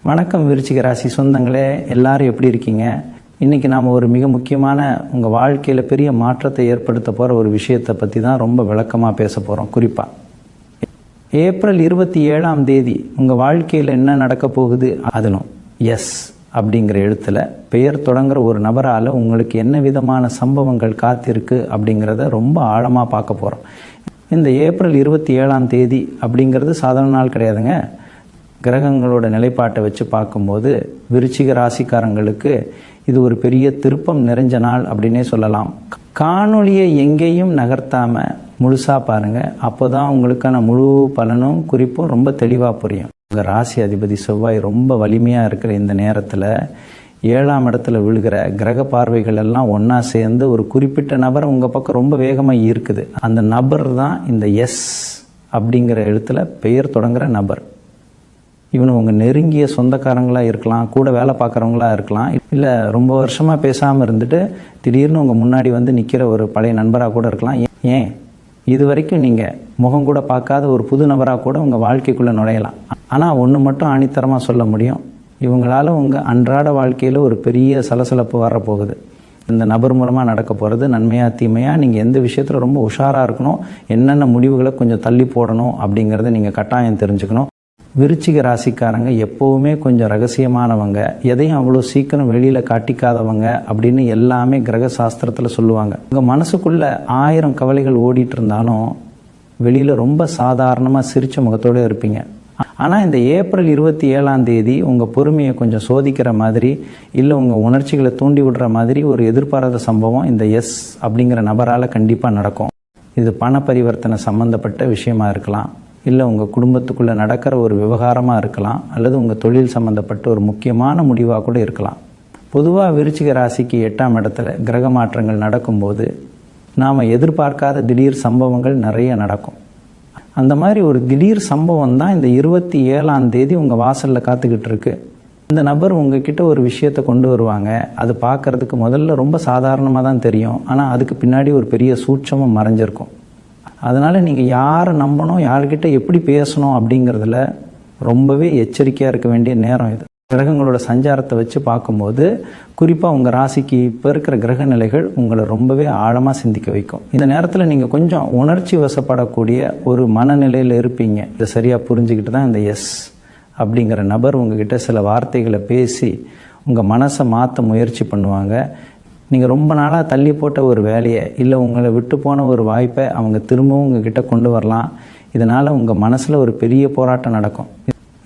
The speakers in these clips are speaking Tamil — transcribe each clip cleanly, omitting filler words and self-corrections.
வணக்கம் விருச்சிக ராசி சொந்தங்களே, எல்லாரும் எப்படி இருக்கீங்க? இன்றைக்கி நாம் ஒரு மிக முக்கியமான உங்கள் வாழ்க்கையில் பெரிய மாற்றத்தை ஏற்படுத்த போகிற ஒரு விஷயத்தை பற்றி தான் ரொம்ப விளக்கமாக பேச போகிறோம். குறிப்பாக ஏப்ரல் 27 உங்கள் வாழ்க்கையில் என்ன நடக்க போகுது, அதிலும் எஸ் அப்படிங்கிற எழுத்தில் பெயர் தொடங்குற ஒரு நபரால் உங்களுக்கு என்ன விதமான சம்பவங்கள் காத்திருக்கு அப்படிங்கிறத ரொம்ப ஆழமாக பார்க்க போகிறோம். இந்த ஏப்ரல் 27 அப்படிங்கிறது சாதாரண நாள் கிடையாதுங்க. கிரகங்களோட நிலைப்பாட்டை வச்சு பார்க்கும்போது விருச்சிக ராசிக்காரங்களுக்கு இது ஒரு பெரிய திருப்பம் நிறைஞ்ச நாள் அப்படின்னே சொல்லலாம். காணொளியை எங்கேயும் நகர்த்தாமல் முழுசாக பாருங்கள். அப்போ தான் உங்களுக்கான முழு பலனும் குறிப்பும் ரொம்ப தெளிவாக புரியும். உங்கள் ராசி அதிபதி செவ்வாய் ரொம்ப வலிமையாக இருக்கிற இந்த நேரத்தில் 7ஆம் இடத்துல விழுகிற கிரக பார்வைகள் எல்லாம் ஒன்றா சேர்ந்து ஒரு குறிப்பிட்ட நபரை உங்கள் பக்கம் ரொம்ப வேகமாக ஈர்க்குது. அந்த நபர் தான் இந்த எஸ் அப்படிங்கிற எழுத்தில் பெயர் தொடங்குகிற நபர். இவனு உங்கள் நெருங்கிய சொந்தக்காரங்களாக இருக்கலாம், கூட வேலை பார்க்குறவங்களா இருக்கலாம், இல்லை ரொம்ப வருஷமாக பேசாமல் இருந்துட்டு திடீர்னு உங்கள் முன்னாடி வந்து நிற்கிற ஒரு பழைய நண்பராக கூட இருக்கலாம். ஏன் இது வரைக்கும் நீங்கள் முகம் கூட பார்க்காத ஒரு புது நபராக கூட உங்கள் வாழ்க்கைக்குள்ளே நுழையலாம். ஆனால் ஒன்று மட்டும் ஆணித்தரமாக சொல்ல முடியும், இவங்களால் உங்கள் அன்றாட வாழ்க்கையில் ஒரு பெரிய சலசலப்பு வரப்போகுது. இந்த நபர் மூலமாக நடக்க போகிறது நன்மையாக தீமையாக, நீங்கள் எந்த விஷயத்தில் ரொம்ப உஷாராக இருக்கணும், என்னென்ன முடிவுகளை கொஞ்சம் தள்ளி போடணும் அப்படிங்கிறத நீங்கள் கட்டாயம் தெரிஞ்சுக்கணும். விருச்சிக ராசிக்காரங்க எப்போவுமே கொஞ்சம் ரகசியமானவங்க, எதையும் அவ்வளோ சீக்கிரம் வெளியில் காட்டிக்காதவங்க அப்படின்னு எல்லாமே கிரக சாஸ்திரத்தில் சொல்லுவாங்க. உங்கள் மனசுக்குள்ளே 1000 கவலைகள் ஓடிட்டு இருந்தாலும் வெளியில் ரொம்ப சாதாரணமாக சிரித்த முகத்தோடு இருப்பீங்க. ஆனால் இந்த ஏப்ரல் 27 உங்கள் பொறுமையை கொஞ்சம் சோதிக்கிற மாதிரி, இல்லை உங்கள் உணர்ச்சிகளை தூண்டி விடுற மாதிரி ஒரு எதிர்பாராத சம்பவம் இந்த எஸ் அப்படிங்கிற நபரால் கண்டிப்பாக நடக்கும். இது பண பரிவர்த்தனை சம்மந்தப்பட்ட விஷயமா இருக்கலாம், இல்லை உங்கள் குடும்பத்துக்குள்ளே நடக்கிற ஒரு விவகாரமாக இருக்கலாம், அல்லது உங்கள் தொழில் சம்மந்தப்பட்ட ஒரு முக்கியமான முடிவாக கூட இருக்கலாம். பொதுவாக விருச்சிக ராசிக்கு 8ஆம் இடத்துல கிரக மாற்றங்கள் நடக்கும்போது நாம் எதிர்பார்க்காத திடீர் சம்பவங்கள் நிறைய நடக்கும். அந்த மாதிரி ஒரு திடீர் சம்பவம் தான் இந்த 27 உங்கள் வாசலில் காத்துக்கிட்டு இருக்கு. இந்த நபர் உங்ககிட்ட ஒரு விஷயத்தை கொண்டு வருவாங்க. அது பார்க்குறதுக்கு முதல்ல ரொம்ப சாதாரணமாக தான் தெரியும், ஆனால் அதுக்கு பின்னாடி ஒரு பெரிய சூட்சமும் மறைஞ்சிருக்கும். அதனால் நீங்கள் யாரை நம்பணும், யார்கிட்ட எப்படி பேசணும் அப்படிங்கிறதுல ரொம்பவே எச்சரிக்கையாக இருக்க வேண்டிய நேரம் இது. கிரகங்களோட சஞ்சாரத்தை வச்சு பார்க்கும்போது குறிப்பாக உங்கள் ராசிக்கு இப்போ இருக்கிற கிரக நிலைகள் உங்களை ரொம்பவே ஆழமாக சிந்திக்க வைக்கும். இந்த நேரத்தில் நீங்கள் கொஞ்சம் உணர்ச்சி வசப்படக்கூடிய ஒரு மனநிலையில் இருப்பீங்க. இதை சரியாக புரிஞ்சுக்கிட்டு தான் இந்த எஸ் அப்படிங்கிற நபர் உங்ககிட்ட சில வார்த்தைகளை பேசி உங்கள் மனசை மாற்ற முயற்சி பண்ணுவாங்க. நீங்கள் ரொம்ப நாளாக தள்ளி போட்ட ஒரு வேலையை, இல்லை உங்களை விட்டு போன ஒரு வாய்ப்பை அவங்க திரும்பவும் உங்ககிட்ட கொண்டு வரலாம். இதனால் உங்கள் மனசில் ஒரு பெரிய போராட்டம் நடக்கும்.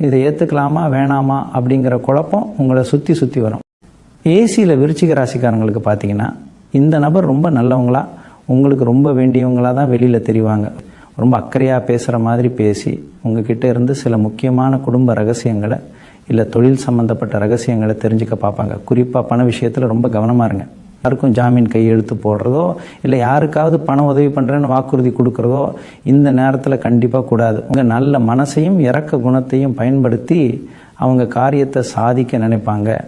இதை ஏற்றுக்கலாமா வேணாமா அப்படிங்கிற குழப்பம் உங்களை சுற்றி சுற்றி வரும். ஏசியில் விருச்சிக ராசிக்காரங்களுக்கு பார்த்தீங்கன்னா இந்த நபர் ரொம்ப நல்லவங்களா, உங்களுக்கு ரொம்ப வேண்டியவங்களாக தான் வெளியில் தெரிவாங்க. ரொம்ப அக்கறையாக பேசுகிற மாதிரி பேசி உங்ககிட்ட இருந்து சில முக்கியமான குடும்ப ரகசியங்களை, இல்லை தொழில் சம்மந்தப்பட்ட ரகசியங்களை தெரிஞ்சுக்க பார்ப்பாங்க. குறிப்பாக பண விஷயத்தில் ரொம்ப கவனமாக இருங்க. யாருக்கும் ஜாமீன் கையெழுத்து போடுறதோ, இல்லை யாருக்காவது பண உதவி பண்ணுறேன்னு வாக்குறுதி கொடுக்குறதோ இந்த நேரத்தில் கண்டிப்பாக கூடாது. உங்கள் நல்ல மனசையும் இறக்க குணத்தையும் பயன்படுத்தி அவங்க காரியத்தை சாதிக்க நினைப்பாங்க.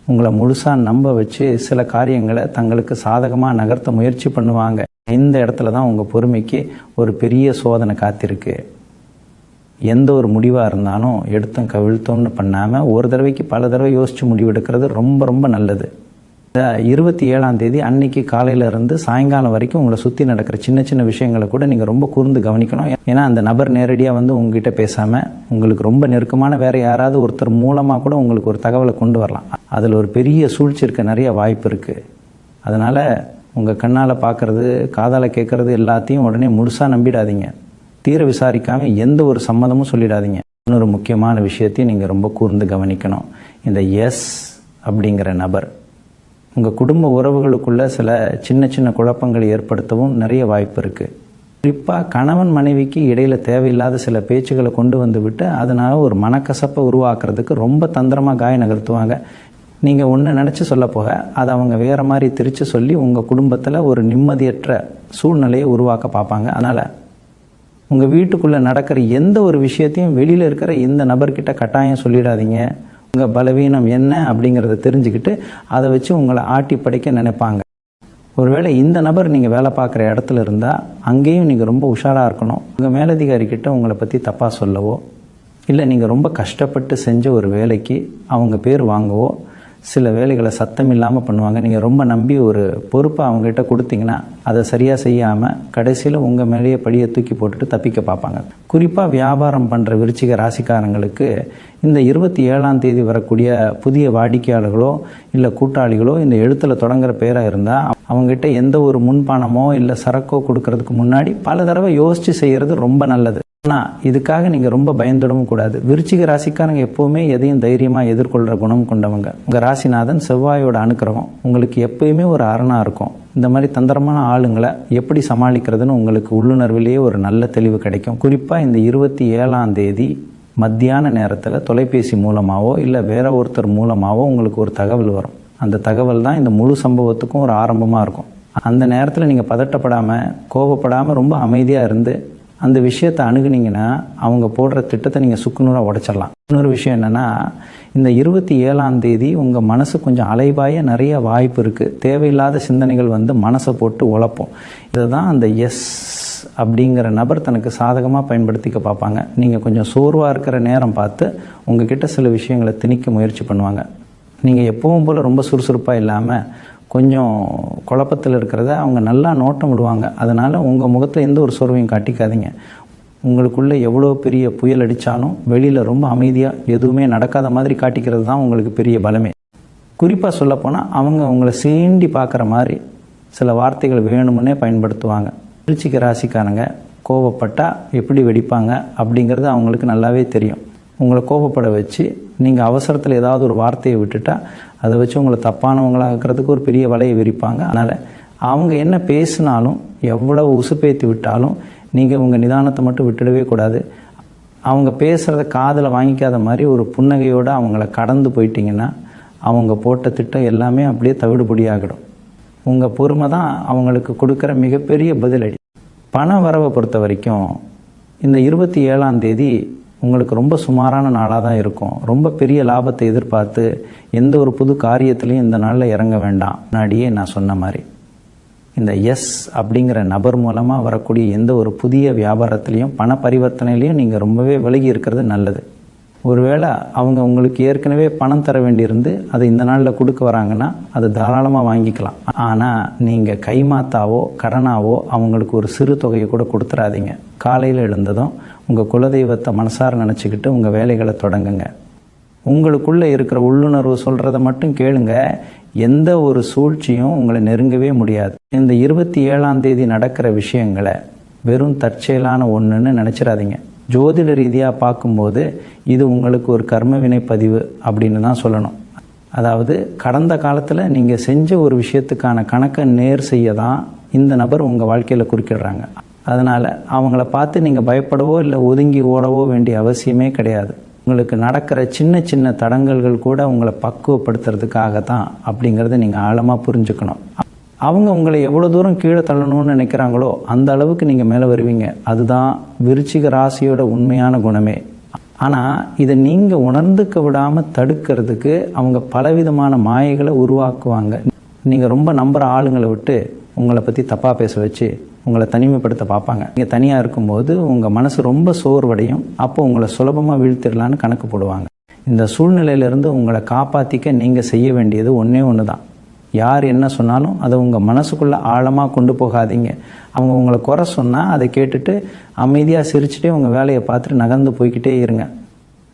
உங்களை முழுசாக நம்ப வச்சு சில காரியங்களை தங்களுக்கு சாதகமாக நகர்த்த முயற்சி பண்ணுவாங்க. இந்த இடத்துல தான் உங்கள் பொறுமைக்கு ஒரு பெரிய சோதனை காத்திருக்கு. எந்த ஒரு முடிவாக இருந்தாலும் எடுத்தோம் கவிழ்த்தோன்னு பண்ணாமல் ஒரு தடவைக்கு பல தடவை யோசித்து முடிவெடுக்கிறது ரொம்ப ரொம்ப நல்லது. இந்த 27 அன்னைக்கு காலையிலேருந்து சாயங்காலம் வரைக்கும் உங்களை சுற்றி நடக்கிற சின்ன சின்ன விஷயங்களை கூட நீங்கள் ரொம்ப கூர்ந்து கவனிக்கணும். ஏன்னா அந்த நபர் நேரடியாக வந்து உங்ககிட்ட பேசாமல் உங்களுக்கு ரொம்ப நெருக்கமான வேறு யாராவது ஒருத்தர் மூலமாக கூட உங்களுக்கு ஒரு தகவலை கொண்டு வரலாம். அதில் ஒரு பெரிய சூழ்ச்சி இருக்க நிறைய வாய்ப்பு இருக்குது. அதனால் உங்கள் கண்ணால் பார்க்குறது, காதால் கேட்குறது எல்லாத்தையும் உடனே முழுசாக நம்பிடாதீங்க. தீர விசாரிக்காமல் எந்த ஒரு சம்மதமும் சொல்லிடாதீங்க. இன்னொரு முக்கியமான விஷயத்தையும் நீங்கள் ரொம்ப கூர்ந்து கவனிக்கணும். இந்த எஸ் அப்படிங்கிற நபர் உங்கள் குடும்ப உறவுகளுக்குள்ள சில சின்ன சின்ன குழப்பங்களை ஏற்படுத்தவும் நிறைய வாய்ப்பு இருக்குது. குறிப்பாக கணவன் மனைவிக்கு இடையில் தேவையில்லாத சில பேச்சுக்களை கொண்டு வந்து விட்டு அதனால் ஒரு மனக்கசப்பை உருவாக்குறதுக்கு ரொம்ப தந்திரமாக காய நகர்த்துவாங்க. நீங்கள் ஒன்று நினச்சி சொல்ல போக அதை அவங்க வேறு மாதிரி திரித்து சொல்லி உங்கள் குடும்பத்தில் ஒரு நிம்மதியற்ற சூழ்நிலையை உருவாக்க பார்ப்பாங்க. அதனால் உங்கள் வீட்டுக்குள்ளே நடக்கிற எந்த ஒரு விஷயத்தையும் வெளியில் இருக்கிற இந்த நபர்கிட்ட கட்டாயம் சொல்லிடாதீங்க. உங்கள் பலவீனம் என்ன அப்படிங்கிறத தெரிஞ்சுக்கிட்டு அதை வச்சு உங்களை ஆட்டி படைக்க நினைப்பாங்க. ஒருவேளை இந்த நபர் நீங்கள் வேலை பார்க்குற இடத்துல இருந்தால் அங்கேயும் நீங்கள் ரொம்ப உஷாராக இருக்கணும். உங்கள் மேலதிகாரிக்கிட்ட உங்களை பற்றி தப்பாக சொல்லவோ, இல்லை நீங்கள் ரொம்ப கஷ்டப்பட்டு செஞ்ச ஒரு வேலைக்கு அவங்க பேர் வாங்கவோ, சில வேலைகளை சத்தம் இல்லாமல் பண்ணுவாங்க. நீங்கள் ரொம்ப நம்பி ஒரு பொறுப்பை அவங்ககிட்ட கொடுத்தீங்கன்னா அதை சரியாக செய்யாமல் கடைசியில் உங்கள் மேலேயே படியை தூக்கி போட்டுட்டு தப்பிக்க பார்ப்பாங்க. குறிப்பாக வியாபாரம் பண்ணுற விருச்சிக ராசிக்காரங்களுக்கு இந்த 27ஆம் தேதி வரக்கூடிய புதிய வாடிக்கையாளர்களோ இல்லை கூட்டாளிகளோ இந்த எழுத்தில் தொடங்குற பேராக இருந்தால் அவங்ககிட்ட எந்த ஒரு முன்பணமோ இல்லை சரக்கோ கொடுக்கறதுக்கு முன்னாடி பல தடவை யோசித்து செய்கிறது ரொம்ப நல்லது. ஆனால் இதுக்காக நீங்கள் ரொம்ப பயந்துடவும் கூடாது. விருச்சிக ராசிக்காரங்க எப்போவுமே எதையும் தைரியமாக எதிர்கொள்கிற குணம் கொண்டவங்க. உங்கள் ராசிநாதன் செவ்வாயோட அனுக்கிரகம் உங்களுக்கு எப்பயுமே ஒரு அரணாக இருக்கும். இந்த மாதிரி தந்திரமான ஆளுங்களை எப்படி சமாளிக்கிறதுன்னு உங்களுக்கு உள்ளுணர்விலேயே ஒரு நல்ல தெளிவு கிடைக்கும். குறிப்பாக இந்த 27ஆம் தேதி மத்தியான நேரத்தில் தொலைபேசி மூலமாகவோ இல்லை வேற ஒருத்தர் மூலமாகவோ உங்களுக்கு ஒரு தகவல் வரும். அந்த தகவல் தான் இந்த முழு சம்பவத்துக்கும் ஒரு ஆரம்பமாக இருக்கும். அந்த நேரத்தில் நீங்கள் பதட்டப்படாமல் கோபப்படாமல் ரொம்ப அமைதியாக இருந்து அந்த விஷயத்தை அணுகுனீங்கன்னா அவங்க போடுற திட்டத்தை நீங்கள் சுக்குநூறாக உடைச்சிடலாம். இன்னொரு விஷயம் என்னென்னா, இந்த 27ஆம் தேதி உங்கள் மனசு கொஞ்சம் அலைபாய நிறைய வாய்ப்பு இருக்குது. தேவையில்லாத சிந்தனைகள் வந்து மனசை போட்டு உழப்போம். இதுதான் அந்த எஸ் அப்படிங்கிற நபர் தனக்கு சாதகமாக பயன்படுத்திக்க பார்ப்பாங்க. நீங்கள் கொஞ்சம் சோர்வாக இருக்கிற நேரம் பார்த்து உங்ககிட்ட சில விஷயங்களை திணிக்க முயற்சி பண்ணுவாங்க. நீங்கள் எப்பவும் போல் ரொம்ப சுறுசுறுப்பாக இல்லாமல் கொஞ்சம் குழப்பத்தில் இருக்கிறத அவங்க நல்லா நோட்டம் விடுவாங்க. அதனால் உங்கள் முகத்தில் எந்த ஒரு சோர்வையும் காட்டிக்காதீங்க. உங்களுக்குள்ளே எவ்வளோ பெரிய புயல் அடித்தாலும் வெளியில் ரொம்ப அமைதியாக எதுவுமே நடக்காத மாதிரி காட்டிக்கிறது தான் உங்களுக்கு பெரிய பலமே. குறிப்பாக சொல்லப்போனால் அவங்க உங்களை சீண்டி பார்க்குற மாதிரி சில வார்த்தைகள் வேணுமுன்னே பயன்படுத்துவாங்க. விருச்சிக ராசிக்காரங்க கோபப்பட்டால் எப்படி வெடிப்பாங்க அப்படிங்கிறது அவங்களுக்கு நல்லாவே தெரியும். உங்களை கோபப்பட வச்சு நீங்கள் அவசரத்தில் ஏதாவது ஒரு வார்த்தையை விட்டுட்டா அதை வச்சு உங்களை தப்பானவங்களாக இருக்கிறதுக்கு ஒரு பெரிய வலையை விரிப்பாங்க. அதனால் அவங்க என்ன பேசினாலும் எவ்வளவு உசுப்பேற்றி விட்டாலும் நீங்கள் உங்கள் நிதானத்தை மட்டும் விட்டுடவே கூடாது. அவங்க பேசுகிறத காதில் வாங்கிக்காத மாதிரி ஒரு புன்னகையோடு அவங்கள கடந்து போயிட்டீங்கன்னா அவங்க போட்ட திட்டம் எல்லாமே அப்படியே தவிடுபொடியாகிடும். உங்கள் பொறுமை தான் அவங்களுக்கு கொடுக்குற மிகப்பெரிய பதிலடி. பண வரவை பொறுத்த வரைக்கும் இந்த 27ஆம் தேதி உங்களுக்கு ரொம்ப சுமாரான நாளாக தான் இருக்கும். ரொம்ப பெரிய லாபத்தை எதிர்பார்த்து எந்த ஒரு புது காரியத்திலையும் இந்த நாளில் இறங்க வேண்டாம். முன்னாடியே நான் சொன்ன மாதிரி இந்த எஸ் அப்படிங்கிற நபர் மூலமாக வரக்கூடிய எந்த ஒரு புதிய வியாபாரத்துலேயும் பண பரிவர்த்தனையிலையும் நீங்கள் ரொம்பவே விலகி இருக்கிறது நல்லது. ஒருவேளை அவங்க உங்களுக்கு ஏற்கனவே பணம் தர வேண்டியிருந்து அதை இந்த நாளில் கொடுக்க வராங்கன்னா அது தாராளமாக வாங்கிக்கலாம். ஆனால் நீங்கள் கைமாத்தாவோ கடனாவோ அவங்களுக்கு ஒரு சிறு தொகையை கூட கொடுத்துடாதீங்க. காலையில் எழுந்ததும் உங்கள் குலதெய்வத்தை மனசார நினச்சிக்கிட்டு உங்கள் வேலைகளை தொடங்குங்க. உங்களுக்குள்ளே இருக்கிற உள்ளுணர்வு சொல்கிறத மட்டும் கேளுங்க. எந்த ஒரு சூழ்ச்சியும் உங்களை நெருங்கவே முடியாது. இந்த 27ஆம் தேதி நடக்கிற விஷயங்களை வெறும் தற்செயலான ஒன்றுன்னு நினச்சிடாதீங்க. ஜோதிட ரீதியாக பார்க்கும்போது இது உங்களுக்கு ஒரு கர்ம வினை பதிவு அப்படின்னு தான் சொல்லணும். அதாவது கடந்த காலத்தில் நீங்கள் செஞ்ச ஒரு விஷயத்துக்கான கணக்கை நேர் செய்ய தான் இந்த நபர் உங்கள் வாழ்க்கையில் குறுக்கிடுறாங்க. அதனால் அவங்கள பார்த்து நீங்கள் பயப்படவோ இல்லை ஒதுங்கி ஓடவோ வேண்டிய அவசியமே கிடையாது. உங்களுக்கு நடக்கிற சின்ன சின்ன தடங்கல்கள் கூட உங்களை பக்குவப்படுத்துறதுக்காக தான் அப்படிங்கிறத நீங்கள் ஆழமாக புரிஞ்சுக்கணும். அவங்க உங்களை எவ்வளோ தூரம் கீழே தள்ளணும்னு நினைக்கிறாங்களோ அந்த அளவுக்கு நீங்கள் மேலே வருவீங்க. அதுதான் விருச்சிக ராசியோட உண்மையான குணமே. ஆனால் இதை நீங்கள் உணர்ந்துக்க விடாமல் தடுக்கிறதுக்கு அவங்க பலவிதமான மாயைகளை உருவாக்குவாங்க. நீங்கள் ரொம்ப நம்புகிற ஆளுங்களை விட்டு உங்களை பற்றி தப்பாக பேச வச்சு உங்களை தனிமைப்படுத்த பார்ப்பாங்க. நீங்கள் தனியாக இருக்கும்போது உங்கள் மனசு ரொம்ப சோர்வடையும். அப்போ உங்களை சுலபமாக வீழ்த்திடலான்னு கணக்கு போடுவாங்க. இந்த சூழ்நிலையிலேருந்து உங்களை காப்பாற்றிக்க நீங்கள் செய்ய வேண்டியது ஒன்றே ஒன்று தான். யார் என்ன சொன்னாலும் அதை உங்கள் மனசுக்குள்ளே ஆழமாக கொண்டு போகாதீங்க. அவங்க உங்களை குறை சொன்னால் அதை கேட்டுட்டு அமைதியாக சிரிச்சுட்டே உங்கள் வேலையை பார்த்துட்டு நகர்ந்து போய்கிட்டே இருங்க.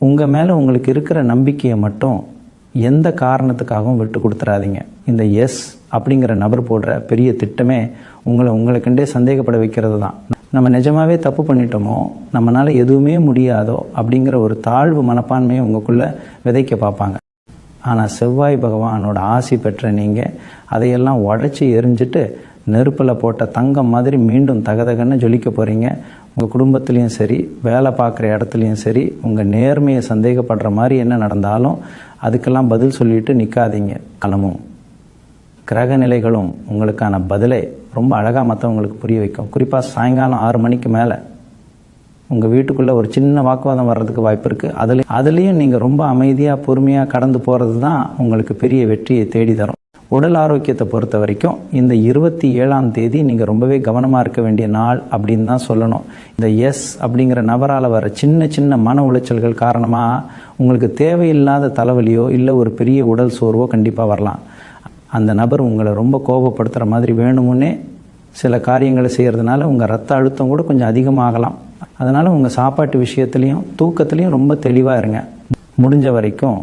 உங்கள் மேலே உங்களுக்கு இருக்கிற நம்பிக்கையை மட்டும் எந்த காரணத்துக்காகவும் விட்டு கொடுத்துடாதீங்க. இந்த எஸ் அப்படிங்கிற நபர் போடுற பெரிய திட்டமே உங்களுக்குண்டே சந்தேகப்பட வைக்கிறது தான். நம்ம நிஜமாகவே தப்பு பண்ணிட்டோமோ, நம்மளால் எதுவுமே முடியாதோ அப்படிங்கிற ஒரு தாழ்வு மனப்பான்மையை உங்களுக்குள்ளே விதைக்க பார்ப்பாங்க. ஆனால் செவ்வாய் பகவானோட ஆசி பெற்ற நீங்கள் அதையெல்லாம் உடச்சி எரிஞ்சிட்டு நெருப்பில் போட்ட தங்கம் மாதிரி மீண்டும் தகதகன்னு ஜொலிக்க போகிறீங்க. உங்கள் குடும்பத்துலேயும் சரி, வேலை பார்க்குற இடத்துலையும் சரி, உங்கள் நேர்மையை சந்தேகப்படுற மாதிரி என்ன நடந்தாலும் அதுக்கெல்லாம் பதில் சொல்லிட்டு நிற்காதீங்க. காலமும் கிரக நிலைகளும் உங்களுக்கான பதிலை ரொம்ப அழகாக மற்றவங்களுக்கு புரிய வைக்கும். குறிப்பாக சாயங்காலம் 6 மணிக்கு மேலே உங்கள் வீட்டுக்குள்ளே ஒரு சின்ன வாக்குவாதம் வர்றதுக்கு வாய்ப்பு இருக்குது. அதுலேயும் நீங்கள் ரொம்ப அமைதியாக பொறுமையாக கடந்து போகிறது தான் உங்களுக்கு பெரிய வெற்றியை தேடி தரும். உடல் ஆரோக்கியத்தை பொறுத்த வரைக்கும் இந்த 27ஆம் தேதி நீங்கள் ரொம்பவே கவனமாக இருக்க வேண்டிய நாள் அப்படின்னு தான் சொல்லணும். இந்த எஸ் அப்படிங்கிற நபரால் வர சின்ன சின்ன மன உளைச்சல்கள் காரணமாக உங்களுக்கு தேவையில்லாத தலைவலியோ இல்லை ஒரு பெரிய உடல் சோர்வோ கண்டிப்பாக வரலாம். அந்த நபர் உங்களை ரொம்ப கோபப்படுத்துகிற மாதிரி வேணுமுன்னே சில காரியங்களை செய்கிறதுனால உங்கள் ரத்த அழுத்தம் கூட கொஞ்சம் அதிகமாகலாம். அதனால் உங்கள் சாப்பாட்டு விஷயத்துலேயும் தூக்கத்துலேயும் ரொம்ப தெளிவாக இருங்க. முடிஞ்ச வரைக்கும்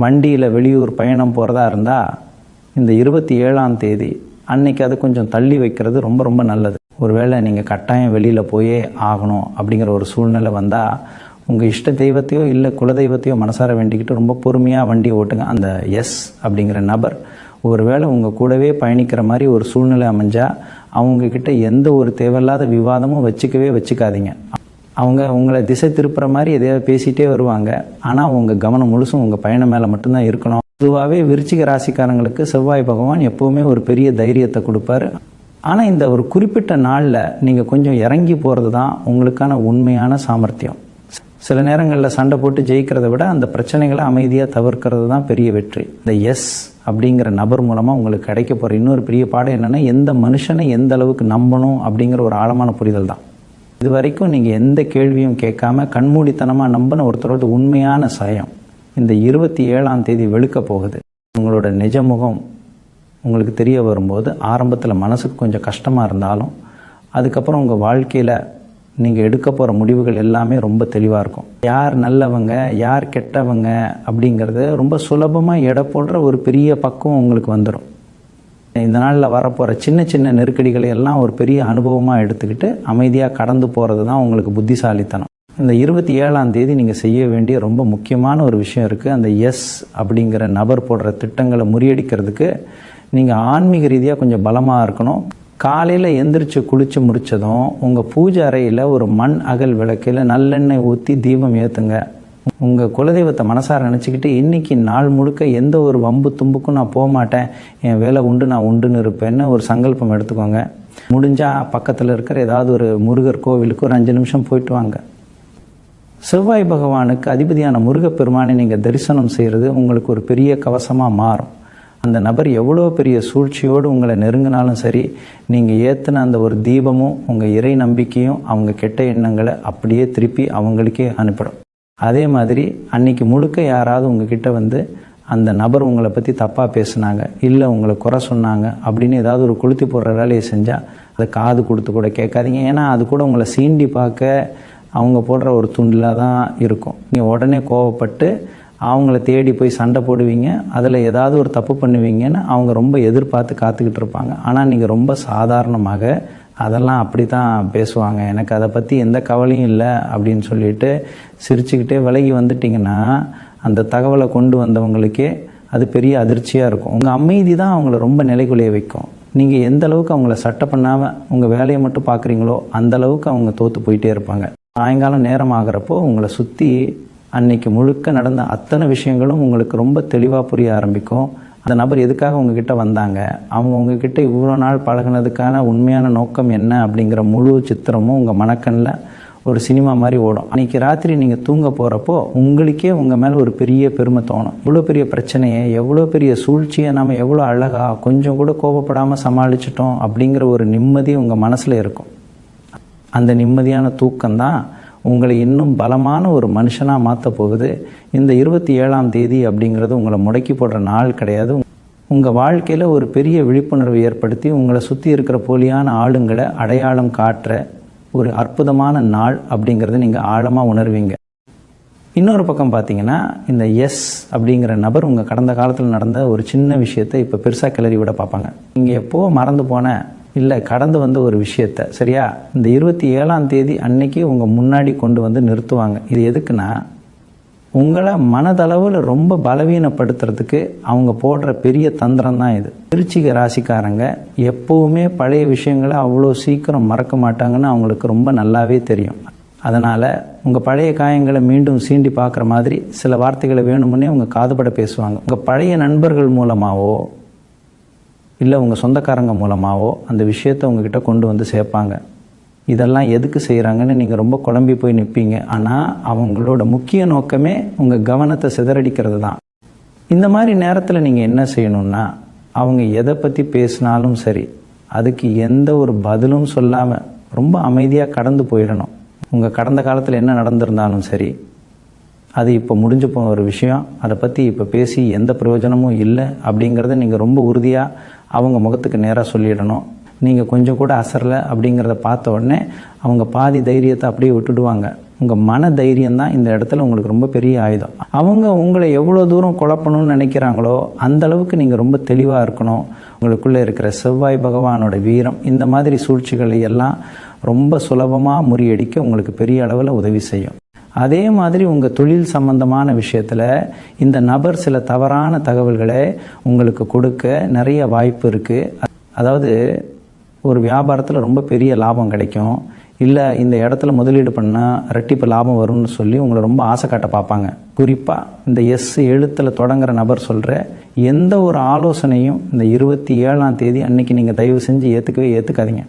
வண்டியில் வெளியூர் பயணம் போகிறதா இருந்தால் இந்த 27ஆம் தேதி அன்னைக்கு அதை கொஞ்சம் தள்ளி வைக்கிறது ரொம்ப ரொம்ப நல்லது. ஒருவேளை நீங்கள் கட்டாயம் வெளியில் போயே ஆகணும் அப்படிங்கிற ஒரு சூழ்நிலை வந்தால் உங்கள் இஷ்ட தெய்வத்தையோ இல்லை குலதெய்வத்தையோ மனசார வேண்டிக்கிட்டு ரொம்ப பொறுமையாக வண்டி ஓட்டுங்க. அந்த எஸ் அப்படிங்கிற நபர் ஒருவேளை உங்கள் கூடவே பயணிக்கிற மாதிரி ஒரு சூழ்நிலை அமைஞ்சால் அவங்கக்கிட்ட எந்த ஒரு தேவையில்லாத விவாதமும் வச்சுக்காதீங்க. அவங்க உங்களை திசை திருப்புற மாதிரி எதையாவது பேசிகிட்டே வருவாங்க. ஆனால் உங்கள் கவனம் முழுசும் உங்கள் பயணம் மேலே மட்டும்தான் இருக்கணும். பொதுவாகவே விருச்சிக ராசிக்காரங்களுக்கு செவ்வாய் பகவான் எப்போவுமே ஒரு பெரிய தைரியத்தை கொடுப்பாரு. ஆனால் இந்த ஒரு குறிப்பிட்ட நாளில் நீங்கள் கொஞ்சம் இறங்கி போகிறது தான் உங்களுக்கான உண்மையான சாமர்த்தியம். சில நேரங்களில் சண்டை போட்டு ஜெயிக்கிறத விட அந்த பிரச்சனைகளை அமைதியாக தவிர்க்கிறது தான் பெரிய வெற்றி. இந்த எஸ் அப்படிங்கிற நபர் மூலமாக உங்களுக்கு கிடைக்க போகிற இன்னொரு பெரிய பாடம் என்னென்னா, எந்த மனுஷனை எந்த அளவுக்கு நம்பணும் அப்படிங்கிற ஒரு ஆழமான புரிதல் தான். இது வரைக்கும் நீங்கள் எந்த கேள்வியும் கேட்காம கண்மூடித்தனமாக நம்பின ஒருத்தரோட உண்மையான சாயம் இந்த 27ஆம் தேதி வெளுக்க போகுது. உங்களோட நிஜமுகம் உங்களுக்கு தெரிய வரும்போது ஆரம்பத்தில் மனசுக்கு கொஞ்சம் கஷ்டமாக இருந்தாலும் அதுக்கப்புறம் உங்கள் வாழ்க்கையில் நீங்கள் எடுக்க போகிற முடிவுகள் எல்லாமே ரொம்ப தெளிவாக இருக்கும். யார் நல்லவங்க யார் கெட்டவங்க அப்படிங்கிறது ரொம்ப சுலபமாக எடை போடுற ஒரு பெரிய பக்குவம் உங்களுக்கு வந்துடும். இந்த நாளில் வரப்போகிற சின்ன சின்ன நெருக்கடிகளை எல்லாம் ஒரு பெரிய அனுபவமாக எடுத்துக்கிட்டு அமைதியாக கடந்து போகிறது தான் உங்களுக்கு புத்திசாலித்தனம். இந்த 27ஆம் தேதி நீங்கள் செய்ய வேண்டிய ரொம்ப முக்கியமான ஒரு விஷயம் இருக்குது. அந்த எஸ் அப்படிங்கிற நபர் போடுற திட்டங்களை முறியடிக்கிறதுக்கு நீங்கள் ஆன்மீக ரீதியாக கொஞ்சம் பலமாக இருக்கணும். காலையில் எந்திரிச்சு குளித்து முடித்ததும் உங்கள் பூஜை அறையில் ஒரு மண் அகல் விளக்கில் நல்லெண்ணெய் ஊற்றி தீபம் ஏற்றுங்க. உங்கள் குலதெய்வத்தை மனசார நினச்சிக்கிட்டு இன்றைக்கி நாள் முழுக்க எந்த ஒரு வம்பு தும்புக்கும் நான் போக மாட்டேன், என் வேலை உண்டு நான் உண்டுன்னு இருப்பேன்னு ஒரு சங்கல்பம் எடுத்துக்கோங்க. முடிஞ்சால் பக்கத்தில் இருக்கிற ஏதாவது ஒரு முருகர் கோவிலுக்கு ஒரு 5 நிமிஷம் போயிட்டு வாங்க. செவ்வாய் பகவானுக்கு அதிபதியான முருகப்பெருமானை நீங்கள் தரிசனம் செய்கிறது உங்களுக்கு ஒரு பெரிய கவசமாக மாறும். அந்த நபர் எவ்வளோ பெரிய சூழ்ச்சியோடு உங்களை நெருங்கினாலும் சரி, நீங்கள் ஏற்றின அந்த ஒரு தீபமும் உங்கள் இறை நம்பிக்கையும் அவங்க கெட்ட எண்ணங்களை அப்படியே திருப்பி அவங்களுக்கே அனுப்பிடும். அதே மாதிரி அன்னைக்கு முழுக்க யாராவது உங்ககிட்ட வந்து அந்த நபர் உங்களை பற்றி தப்பாக பேசுனாங்க இல்லை உங்களை குறை சொன்னாங்க அப்படின்னு ஏதாவது ஒரு கொளுத்தி போடுற வேலையை செஞ்சால் அதை காது கொடுத்து கூட கேட்காதீங்க. ஏன்னா அது கூட உங்களை சீண்டி பார்க்க அவங்க போடுற ஒரு துண்டில் தான் இருக்கும். நீங்கள் உடனே கோவப்பட்டு அவங்கள தேடி போய் சண்டை போடுவீங்க, அதில் ஏதாவது ஒரு தப்பு பண்ணுவீங்கன்னு அவங்க ரொம்ப எதிர்பார்த்து காத்துக்கிட்டு இருப்பாங்க. ஆனால் நீங்கள் ரொம்ப சாதாரணமாக அதெல்லாம் அப்படி தான் பேசுவாங்க, எனக்கு அதை பற்றி எந்த கவலையும் இல்லை அப்படின்னு சொல்லிட்டு சிரிச்சுக்கிட்டே விலகி வந்துட்டிங்கன்னா அந்த தகவலை கொண்டு வந்தவங்களுக்கே அது பெரிய அதிர்ச்சியாக இருக்கும். உங்கள் அமைதி தான் அவங்கள ரொம்ப நிலைக்குலைய வைக்கும். நீங்கள் எந்த அளவுக்கு அவங்கள சட்டை பண்ணாமல் உங்கள் வேலையை மட்டும் பார்க்குறீங்களோ அந்த அளவுக்கு அவங்க தோற்று போயிட்டே இருப்பாங்க. சாயங்காலம் நேரம் ஆகிறப்போ உங்களை சுற்றி அன்னைக்கு முழுக்க நடந்த அத்தனை விஷயங்களும் உங்களுக்கு ரொம்ப தெளிவாக புரிய ஆரம்பிக்கும். அந்த நபர் எதுக்காக உங்ககிட்ட வந்தாங்க, அவங்க உங்ககிட்ட இவ்வளோ நாள் பழகினதுக்கான உண்மையான நோக்கம் என்ன அப்படிங்கிற முழு சித்திரமும் உங்கள் மனக்கண்ணில் ஒரு சினிமா மாதிரி ஓடும். அன்றைக்கி ராத்திரி நீங்கள் தூங்க போகிறப்போ உங்களுக்கே உங்கள் மேலே ஒரு பெரிய பெருமை தோணும். இவ்வளோ பெரிய பிரச்சனையை, எவ்வளோ பெரிய சூழ்ச்சியை நம்ம எவ்வளோ அழகாக கொஞ்சம் கூட கோபப்படாமல் சமாளிச்சிட்டோம் அப்படிங்கிற ஒரு நிம்மதி உங்கள் மனசில் இருக்கும். அந்த நிம்மதியான தூக்கம்தான் உங்களை இன்னும் பலமான ஒரு மனுஷனாக மாற்ற போகுது. இந்த 27ஆம் தேதி அப்படிங்கிறது உங்களை முடக்கி போடுற நாள் கிடையாது. உங்கள் வாழ்க்கையில் ஒரு பெரிய விழிப்புணர்வை ஏற்படுத்தி உங்களை சுற்றி இருக்கிற போலியான ஆளுங்களை அடையாளம் காட்டுற ஒரு அற்புதமான நாள் அப்படிங்கிறத நீங்கள் ஆழமாக உணர்வீங்க. இன்னொரு பக்கம் பார்த்தீங்கன்னா, இந்த எஸ் அப்படிங்கிற நபர் உங்கள் கடந்த காலத்தில் நடந்த ஒரு சின்ன விஷயத்தை இப்போ பெருசாக கிளறி விட பார்ப்பாங்க. நீங்கள் எப்போ மறந்து போன இல்லை கடந்து வந்த ஒரு விஷயத்தை சரியா இந்த 27ஆம் தேதி அன்னைக்கு உங்கள் முன்னாடி கொண்டு வந்து நிறுத்துவாங்க. இது எதுக்குன்னா, உங்களை மனதளவில் ரொம்ப பலவீனப்படுத்துறதுக்கு அவங்க போடுற பெரிய தந்திரம் தான் இது. விருச்சிக ராசிக்காரங்க எப்போவுமே பழைய விஷயங்களை அவ்வளோ சீக்கிரம் மறக்க மாட்டாங்கன்னு அவங்களுக்கு ரொம்ப நல்லாவே தெரியும். அதனால் உங்கள் பழைய காயங்களை மீண்டும் சீண்டி பார்க்குற மாதிரி சில வார்த்தைகளை வேணுமுன்னே உங்கள் காதுபட பேசுவாங்க. உங்கள் பழைய நண்பர்கள் மூலமாகவோ இல்லை உங்கள் சொந்தக்காரங்க மூலமாகவோ அந்த விஷயத்தை உங்ககிட்ட கொண்டு வந்து சேர்ப்பாங்க. இதெல்லாம் எதுக்கு செய்கிறாங்கன்னு நீங்கள் ரொம்ப குழம்பி போய் நிற்பீங்க. ஆனால் அவங்களோட முக்கிய நோக்கமே உங்கள் கவனத்தை சிதறடிக்கிறது தான். இந்த மாதிரி நேரத்தில் நீங்கள் என்ன செய்யணும்னா, அவங்க எதை பற்றி பேசினாலும் சரி, அதுக்கு எந்த ஒரு பதிலும் சொல்லாமல் ரொம்ப அமைதியாக கடந்து போயிடணும். உங்கள் கடந்த காலத்தில் என்ன நடந்திருந்தாலும் சரி, அது இப்போ முடிஞ்சு போன ஒரு விஷயம், அதை பற்றி இப்போ பேசி எந்த பிரயோஜனமும் இல்லை அப்படிங்கிறத நீங்கள் ரொம்ப உறுதியாக அவங்க முகத்துக்கு நேராக சொல்லிடணும். நீங்கள் கொஞ்சம் கூட அசரலை அப்படிங்கிறத பார்த்த உடனே அவங்க பாதி தைரியத்தை அப்படியே விட்டுடுவாங்க. உங்கள் மன தைரியம்தான் இந்த இடத்துல உங்களுக்கு ரொம்ப பெரிய ஆயுதம். அவங்க உங்களை எவ்வளோ தூரம் குழப்பணும்னு நினைக்கிறாங்களோ அந்த அளவுக்கு நீங்கள் ரொம்ப தெளிவாக இருக்கணும். உங்களுக்குள்ளே இருக்கிற செவ்வாய் பகவானோட வீரம் இந்த மாதிரி சூழ்ச்சிகளை எல்லாம் ரொம்ப சுலபமாக முறியடிக்க உங்களுக்கு பெரிய அளவில் உதவி செய்யும். அதே மாதிரி உங்கள் தொழில் சம்பந்தமான விஷயத்தில் இந்த நபர் சில தவறான தகவல்களை உங்களுக்கு கொடுக்க நிறைய வாய்ப்பு இருக்குது. அதாவது ஒரு வியாபாரத்தில் ரொம்ப பெரிய லாபம் கிடைக்கும், இல்லை இந்த இடத்துல முதலீடு பண்ணால் ரெட்டிப்பு லாபம் வரும்னு சொல்லி உங்களை ரொம்ப ஆசை காட்ட பார்ப்பாங்க. குறிப்பாக இந்த எஸ் எழுத்தில் தொடங்குற நபர் சொல்கிற எந்த ஒரு ஆலோசனையும் இந்த 27ஆம் தேதி அன்னைக்கு நீங்கள் தயவு செஞ்சு ஏற்றுக்காதீங்க.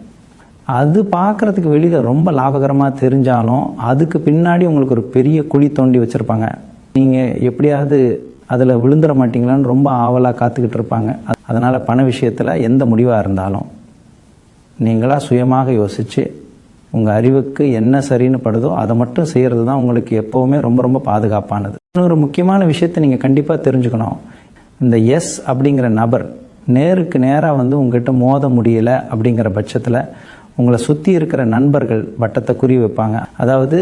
அது பார்க்குறதுக்கு வெளியில் ரொம்ப லாபகரமாக தெரிஞ்சாலும் அதுக்கு பின்னாடி உங்களுக்கு ஒரு பெரிய குழி தோண்டி வச்சுருப்பாங்க. நீங்கள் எப்படியாவது அதில் விழுந்துட மாட்டீங்களான்னு ரொம்ப ஆவலாக காத்துக்கிட்டு இருப்பாங்க. அதனால் பண விஷயத்தில் எந்த முடிவாக இருந்தாலும் நீங்களாக சுயமாக யோசித்து உங்கள் அறிவுக்கு என்ன சரின்னு படுதோ அதை மட்டும் செய்கிறது தான் உங்களுக்கு எப்போவுமே ரொம்ப ரொம்ப பாதுகாப்பானது. இன்னொரு முக்கியமான விஷயத்தை நீங்கள் கண்டிப்பாக தெரிஞ்சுக்கணும். இந்த எஸ் அப்படிங்கிற நபர் நேருக்கு நேராக வந்து உங்கள்கிட்ட மோத முடியலை அப்படிங்கிற பட்சத்தில் உங்களை சுற்றி இருக்கிற நண்பர்கள் வட்டத்தை குறி வைப்பாங்க. அதாவது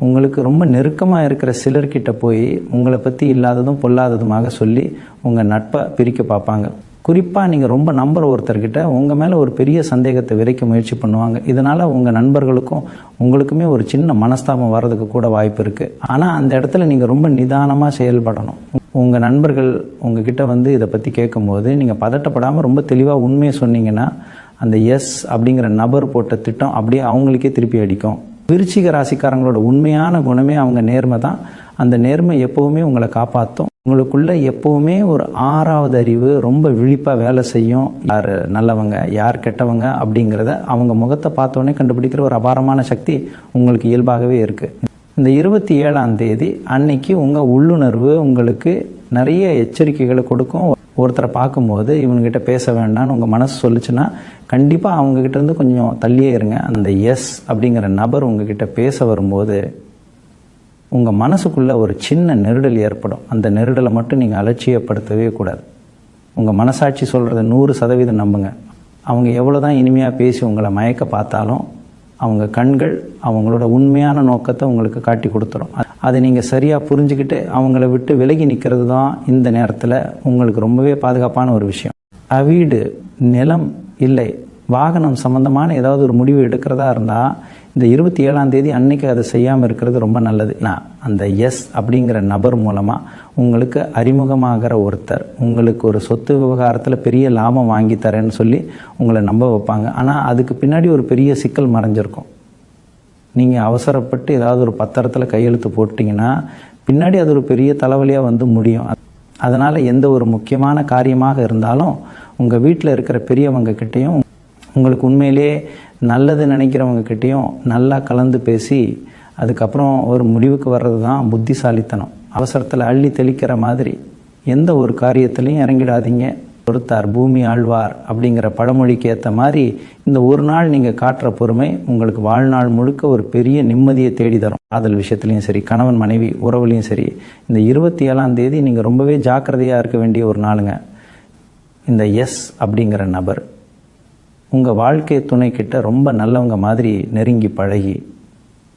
உங்களுக்கு ரொம்ப நெருக்கமாக இருக்கிற சிலர்கிட்ட போய் உங்களை பற்றி இல்லாததும் பொல்லாததுமாக சொல்லி உங்கள் நட்பை பிரிக்க பார்ப்பாங்க. குறிப்பாக நீங்கள் ரொம்ப நம்புகிற ஒருத்தர்கிட்ட உங்கள் மேலே ஒரு பெரிய சந்தேகத்தை விதைக்க முயற்சி பண்ணுவாங்க. இதனால் உங்கள் நண்பர்களுக்கும் உங்களுக்குமே ஒரு சின்ன மனஸ்தாபம் வர்றதுக்கு கூட வாய்ப்பு இருக்குது. ஆனால் அந்த இடத்துல நீங்கள் ரொம்ப நிதானமாக செயல்படணும். உங்கள் நண்பர்கள் உங்ககிட்ட வந்து இதை பற்றி கேட்கும்போது நீங்கள் பதட்டப்படாமல் ரொம்ப தெளிவாக உண்மையை சொன்னீங்கன்னா அந்த எஸ் அப்படிங்கிற நபர் போட்ட திட்டம் அப்படியே அவங்களுக்கே திருப்பி அடிக்கும். விருச்சிக ராசிக்காரங்களோட உண்மையான குணமே அவங்க நேர்மை தான். அந்த நேர்மை எப்போவுமே உங்களை காப்பாற்றும். உங்களுக்குள்ள எப்போவுமே ஒரு 6வது அறிவு ரொம்ப விழிப்பாக வேலை செய்யும். யார் நல்லவங்க யார் கெட்டவங்க அப்படிங்கிறத அவங்க முகத்தை பார்த்தோன்னே கண்டுபிடிக்கிற ஒரு அபாரமான சக்தி உங்களுக்கு இயல்பாகவே இருக்குது. இந்த 27ஆம் தேதி அன்னைக்கு உங்கள் உள்ளுணர்வு உங்களுக்கு நிறைய எச்சரிக்கைகளை கொடுக்கும். ஒருத்தரை பார்க்கும்போது இவங்ககிட்ட பேச வேண்டாம்னு உங்கள் மனசு சொல்லிச்சுன்னா கண்டிப்பாக அவங்ககிட்ட இருந்து கொஞ்சம் தள்ளியே இருங்க. அந்த எஸ் அப்படிங்கிற நபர் உங்ககிட்ட பேச வரும்போது உங்கள் மனசுக்குள்ளே ஒரு சின்ன நெருடல் ஏற்படும். அந்த நெருடலை மட்டும் நீங்கள் அலட்சியப்படுத்தவே கூடாது. உங்கள் மனசாட்சி சொல்கிறத 100% நம்புங்க. அவங்க எவ்வளோ தான் இனிமையாக பேசி உங்களை மயக்க பார்த்தாலும் அவங்க கண்கள் அவங்களோட உண்மையான நோக்கத்தை உங்களுக்கு காட்டி கொடுத்துரும். அதை நீங்கள் சரியாக புரிஞ்சுக்கிட்டு அவங்கள விட்டு விலகி நிற்கிறது தான் இந்த நேரத்தில் உங்களுக்கு ரொம்பவே பாதுகாப்பான ஒரு விஷயம். வீடு, நிலம், இல்லை வாகனம் சம்பந்தமான ஏதாவது ஒரு முடிவு எடுக்கிறதா இருந்தால் இந்த 27ஆம் தேதி அன்னைக்கு அதை செய்யாமல் இருக்கிறது ரொம்ப நல்லது. நான் அந்த எஸ் அப்படிங்கிற நபர் மூலமாக உங்களுக்கு அறிமுகமாகிற ஒருத்தர் உங்களுக்கு ஒரு சொத்து விவகாரத்தில் பெரிய லாபம் வாங்கி தரேன்னு சொல்லி உங்களை நம்ப வைப்பாங்க. ஆனால் அதுக்கு பின்னாடி ஒரு பெரிய சிக்கல் மறைஞ்சிருக்கும். நீங்கள் அவசரப்பட்டு ஏதாவது ஒரு பத்திரத்தில் கையெழுத்து போட்டிங்கன்னா பின்னாடி அது ஒரு பெரிய தலைவலியாக வந்து முடியும். அதனால் எந்த ஒரு முக்கியமான காரியமாக இருந்தாலும் உங்கள் வீட்டில் இருக்கிற பெரியவங்க கிட்டேயும் உங்களுக்கு உண்மையிலே நல்லது நினைக்கிறவங்க கிட்டேயும் நல்லா கலந்து பேசி அதுக்கப்புறம் ஒரு முடிவுக்கு வர்றது தான் புத்திசாலித்தனம். அவசரத்தில் அள்ளி தெளிக்கிற மாதிரி எந்த ஒரு காரியத்திலையும் இறங்கிடாதீங்க. பொறுத்தார் பூமி ஆழ்வார் அப்படிங்கிற பழமொழிக்கு ஏற்ற மாதிரி இந்த ஒரு நாள் நீங்கள் காட்டுற பொறுமை உங்களுக்கு வாழ்நாள் முழுக்க ஒரு பெரிய நிம்மதியை தேடி தரும். காதல் விஷயத்துலையும் சரி, கணவன் மனைவி உறவுலையும் சரி, இந்த 27ஆம் தேதி நீங்கள் ரொம்பவே ஜாக்கிரதையாக இருக்க வேண்டிய ஒரு நாளுங்க. இந்த எஸ் அப்படிங்கிற நபர் உங்கள் வாழ்க்கை துணைக்கிட்ட ரொம்ப நல்லவங்க மாதிரி நெருங்கி பழகி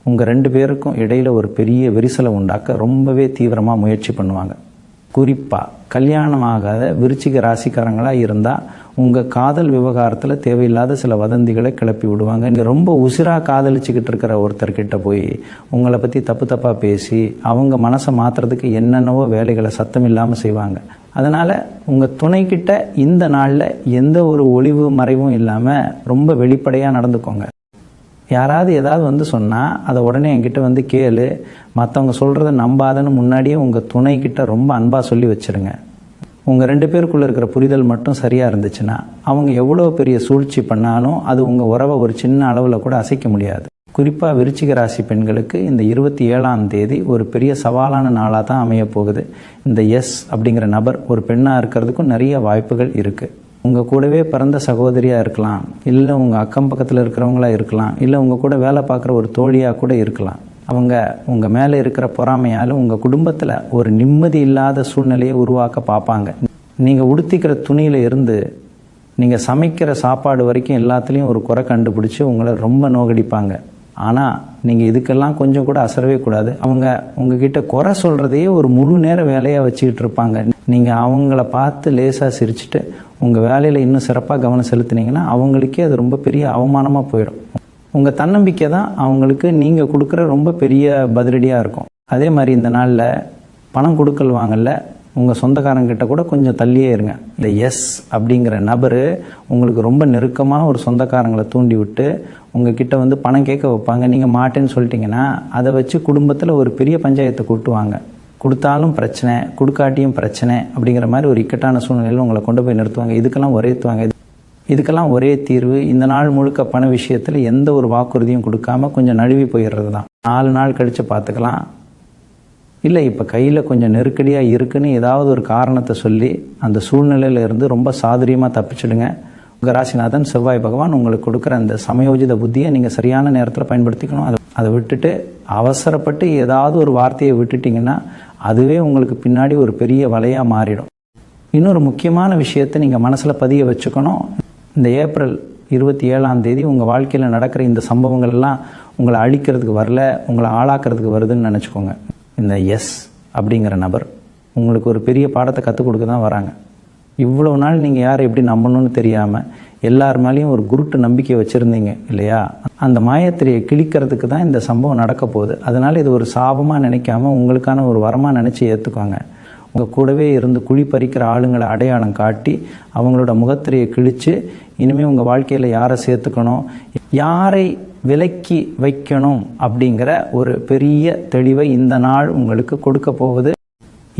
உங்கள் 2 பேருக்கும் இடையில் ஒரு பெரிய விரிசலை உண்டாக்க ரொம்பவே தீவிரமாக முயற்சி பண்ணுவாங்க. குறிப்பாக கல்யாணம் ஆகாத விருச்சிக ராசிக்காரங்களாக இருந்தால் உங்கள் காதல் விவகாரத்தில் தேவையில்லாத சில வதந்திகளை கிளப்பி விடுவாங்க. இங்கே ரொம்ப உசிராக காதலிச்சுக்கிட்டு இருக்கிற ஒருத்தர்கிட்ட போய் உங்களை பற்றி தப்பாக பேசி அவங்க மனசை மாற்றுறதுக்கு என்னென்னவோ வேலைகளை சத்தம் இல்லாமல் செய்வாங்க. அதனால் உங்கள் துணைக்கிட்ட இந்த நாளில் எந்த ஒரு ஒளிவு மறைவும் இல்லாமல் ரொம்ப வெளிப்படையாக நடந்துக்கோங்க. யாராவது ஏதாவது வந்து சொன்னால் அதை உடனே என்கிட்ட வந்து கேளு, மற்றவங்க சொல்கிறத நம்பாதன்னு முன்னாடியே உங்கள் துணைக்கிட்ட ரொம்ப அன்பாக சொல்லி வச்சுருங்க. உங்கள் 2 பேருக்குள்ளே இருக்கிற புரிதல் மட்டும் சரியாக இருந்துச்சுன்னா அவங்க எவ்வளோ பெரிய சூழ்ச்சி பண்ணாலும் அது உங்கள் உறவை ஒரு சின்ன அளவில் கூட அசைக்க முடியாது. குறிப்பாக விருச்சிக ராசி பெண்களுக்கு இந்த 27ஆம் தேதி ஒரு பெரிய சவாலான நாளாக தான் அமைய போகுது. இந்த எஸ் அப்படிங்கிற நபர் ஒரு பெண்ணாக இருக்கிறதுக்கும் நிறைய வாய்ப்புகள் இருக்குது. உங்கள் கூடவே பிறந்த சகோதரியாக இருக்கலாம், இல்லை உங்கள் அக்கம் பக்கத்தில் இருக்கிறவங்களா இருக்கலாம், இல்லை உங்கள் கூட வேலை பார்க்குற ஒரு தோழியாக கூட இருக்கலாம். அவங்க உங்கள் மேலே இருக்கிற பொறாமையால் உங்கள் குடும்பத்தில் ஒரு நிம்மதி இல்லாத சூழ்நிலையை உருவாக்க பார்ப்பாங்க. நீங்கள் உடுத்திக்கிற துணியில் இருந்து நீங்கள் சமைக்கிற சாப்பாடு வரைக்கும் எல்லாத்துலேயும் ஒரு குறை கண்டுபிடிச்சி உங்களை ரொம்ப நோகடிப்பாங்க. ஆனால் நீங்கள் இதுக்கெல்லாம் கொஞ்சம் கூட அசரவே கூடாது. அவங்க உங்ககிட்ட குறை சொல்கிறதையே ஒரு முழு நேர வேலையாக வச்சுக்கிட்டு இருப்பாங்க. நீங்கள் அவங்கள பார்த்து லேசாக சிரிச்சுட்டு உங்கள் வேலையில் இன்னும் சிறப்பாக கவனம் செலுத்தினீங்கன்னா அவங்களுக்கே அது ரொம்ப பெரிய அவமானமாக போயிடும். உங்கள் தன்னம்பிக்கை தான் அவங்களுக்கு நீங்கள் கொடுக்குற ரொம்ப பெரிய பதிலடியாக இருக்கும். அதே மாதிரி இந்த நாளில் பணம் கொடுக்கல் வாங்கல உங்கள் சொந்தக்காரங்கிட்ட கூட கொஞ்சம் தள்ளியே இருங்க. இந்த எஸ் அப்படிங்கிற நபர் உங்களுக்கு ரொம்ப நெருக்கமான ஒரு சொந்தக்காரங்களை தூண்டி விட்டு உங்ககிட்ட வந்து பணம் கேட்க வைப்பாங்க. நீங்கள் மாட்டேன்னு சொல்லிட்டீங்கன்னா அதை வச்சு குடும்பத்தில் ஒரு பெரிய பஞ்சாயத்தை கூட்டுவாங்க. கொடுத்தாலும் பிரச்சனை, கொடுக்காட்டியும் பிரச்சனை அப்படிங்கிற மாதிரி ஒரு இக்கட்டான சூழ்நிலையில் உங்களை கொண்டு போய் நிறுத்துவாங்க. இதுக்கெல்லாம் ஒரே தீர்வு, இந்த நாள் முழுக்க பண விஷயத்தில் எந்த ஒரு வாக்குறுதியும் கொடுக்காம கொஞ்சம் நழுவி போயிடுறது தான். 4 நாள் கழித்து பார்த்துக்கலாம், இல்லை இப்போ கையில் கொஞ்சம் நெருக்கடியாக இருக்குன்னு ஏதாவது ஒரு காரணத்தை சொல்லி அந்த சூழ்நிலையில் இருந்து ரொம்ப சாதுரியமாக தப்பிச்சிடுங்க. உங்கள் ராசிநாதன் செவ்வாய் பகவான் உங்களுக்கு கொடுக்குற அந்த சமயோஜித புத்தியை நீங்கள் சரியான நேரத்தில் பயன்படுத்திக்கணும். அதை விட்டுட்டு அவசரப்பட்டு ஏதாவது ஒரு வார்த்தையை விட்டுட்டிங்கன்னா அதுவே உங்களுக்கு பின்னாடி ஒரு பெரிய வலையாக மாறிடும். இன்னொரு முக்கியமான விஷயத்தை நீங்கள் மனசில் பதிய வச்சுக்கணும். இந்த ஏப்ரல் 27ஆம் தேதி உங்கள் வாழ்க்கையில் நடக்கிற இந்த சம்பவங்கள் எல்லாம் உங்களை அழிக்கிறதுக்கு வரல, உங்களை ஆளாக்குறதுக்கு வருதுன்னு நினச்சிக்கோங்க. இந்த எஸ் அப்படிங்கிற நபர் உங்களுக்கு ஒரு பெரிய பாடத்தை கற்றுக் கொடுக்க தான் வராங்க. இவ்வளோ நாள் நீங்கள் யாரை எப்படி நம்பணும்னு தெரியாமல் எல்லார் மேலேயும் ஒரு குருட்டு நம்பிக்கை வச்சுருந்தீங்க இல்லையா? அந்த மாயத்திரையை கிழிக்கிறதுக்கு தான் இந்த சம்பவம் நடக்க போகுது. அதனால் இது ஒரு சாபமாக நினைக்காம உங்களுக்கான ஒரு வரமாக நினச்சி ஏற்றுக்குவாங்க. உங்கள் கூடவே இருந்து குழி பறிக்கிற ஆளுங்களை அடையாளம் காட்டி அவங்களோட முகத்திரையை கிழித்து இனிமேல் உங்கள் வாழ்க்கையில் யாரை சேர்த்துக்கணும், யாரை விலக்கி வைக்கணும் அப்படிங்கிற ஒரு பெரிய தெளிவை இந்த நாள் உங்களுக்கு கொடுக்க போகுது.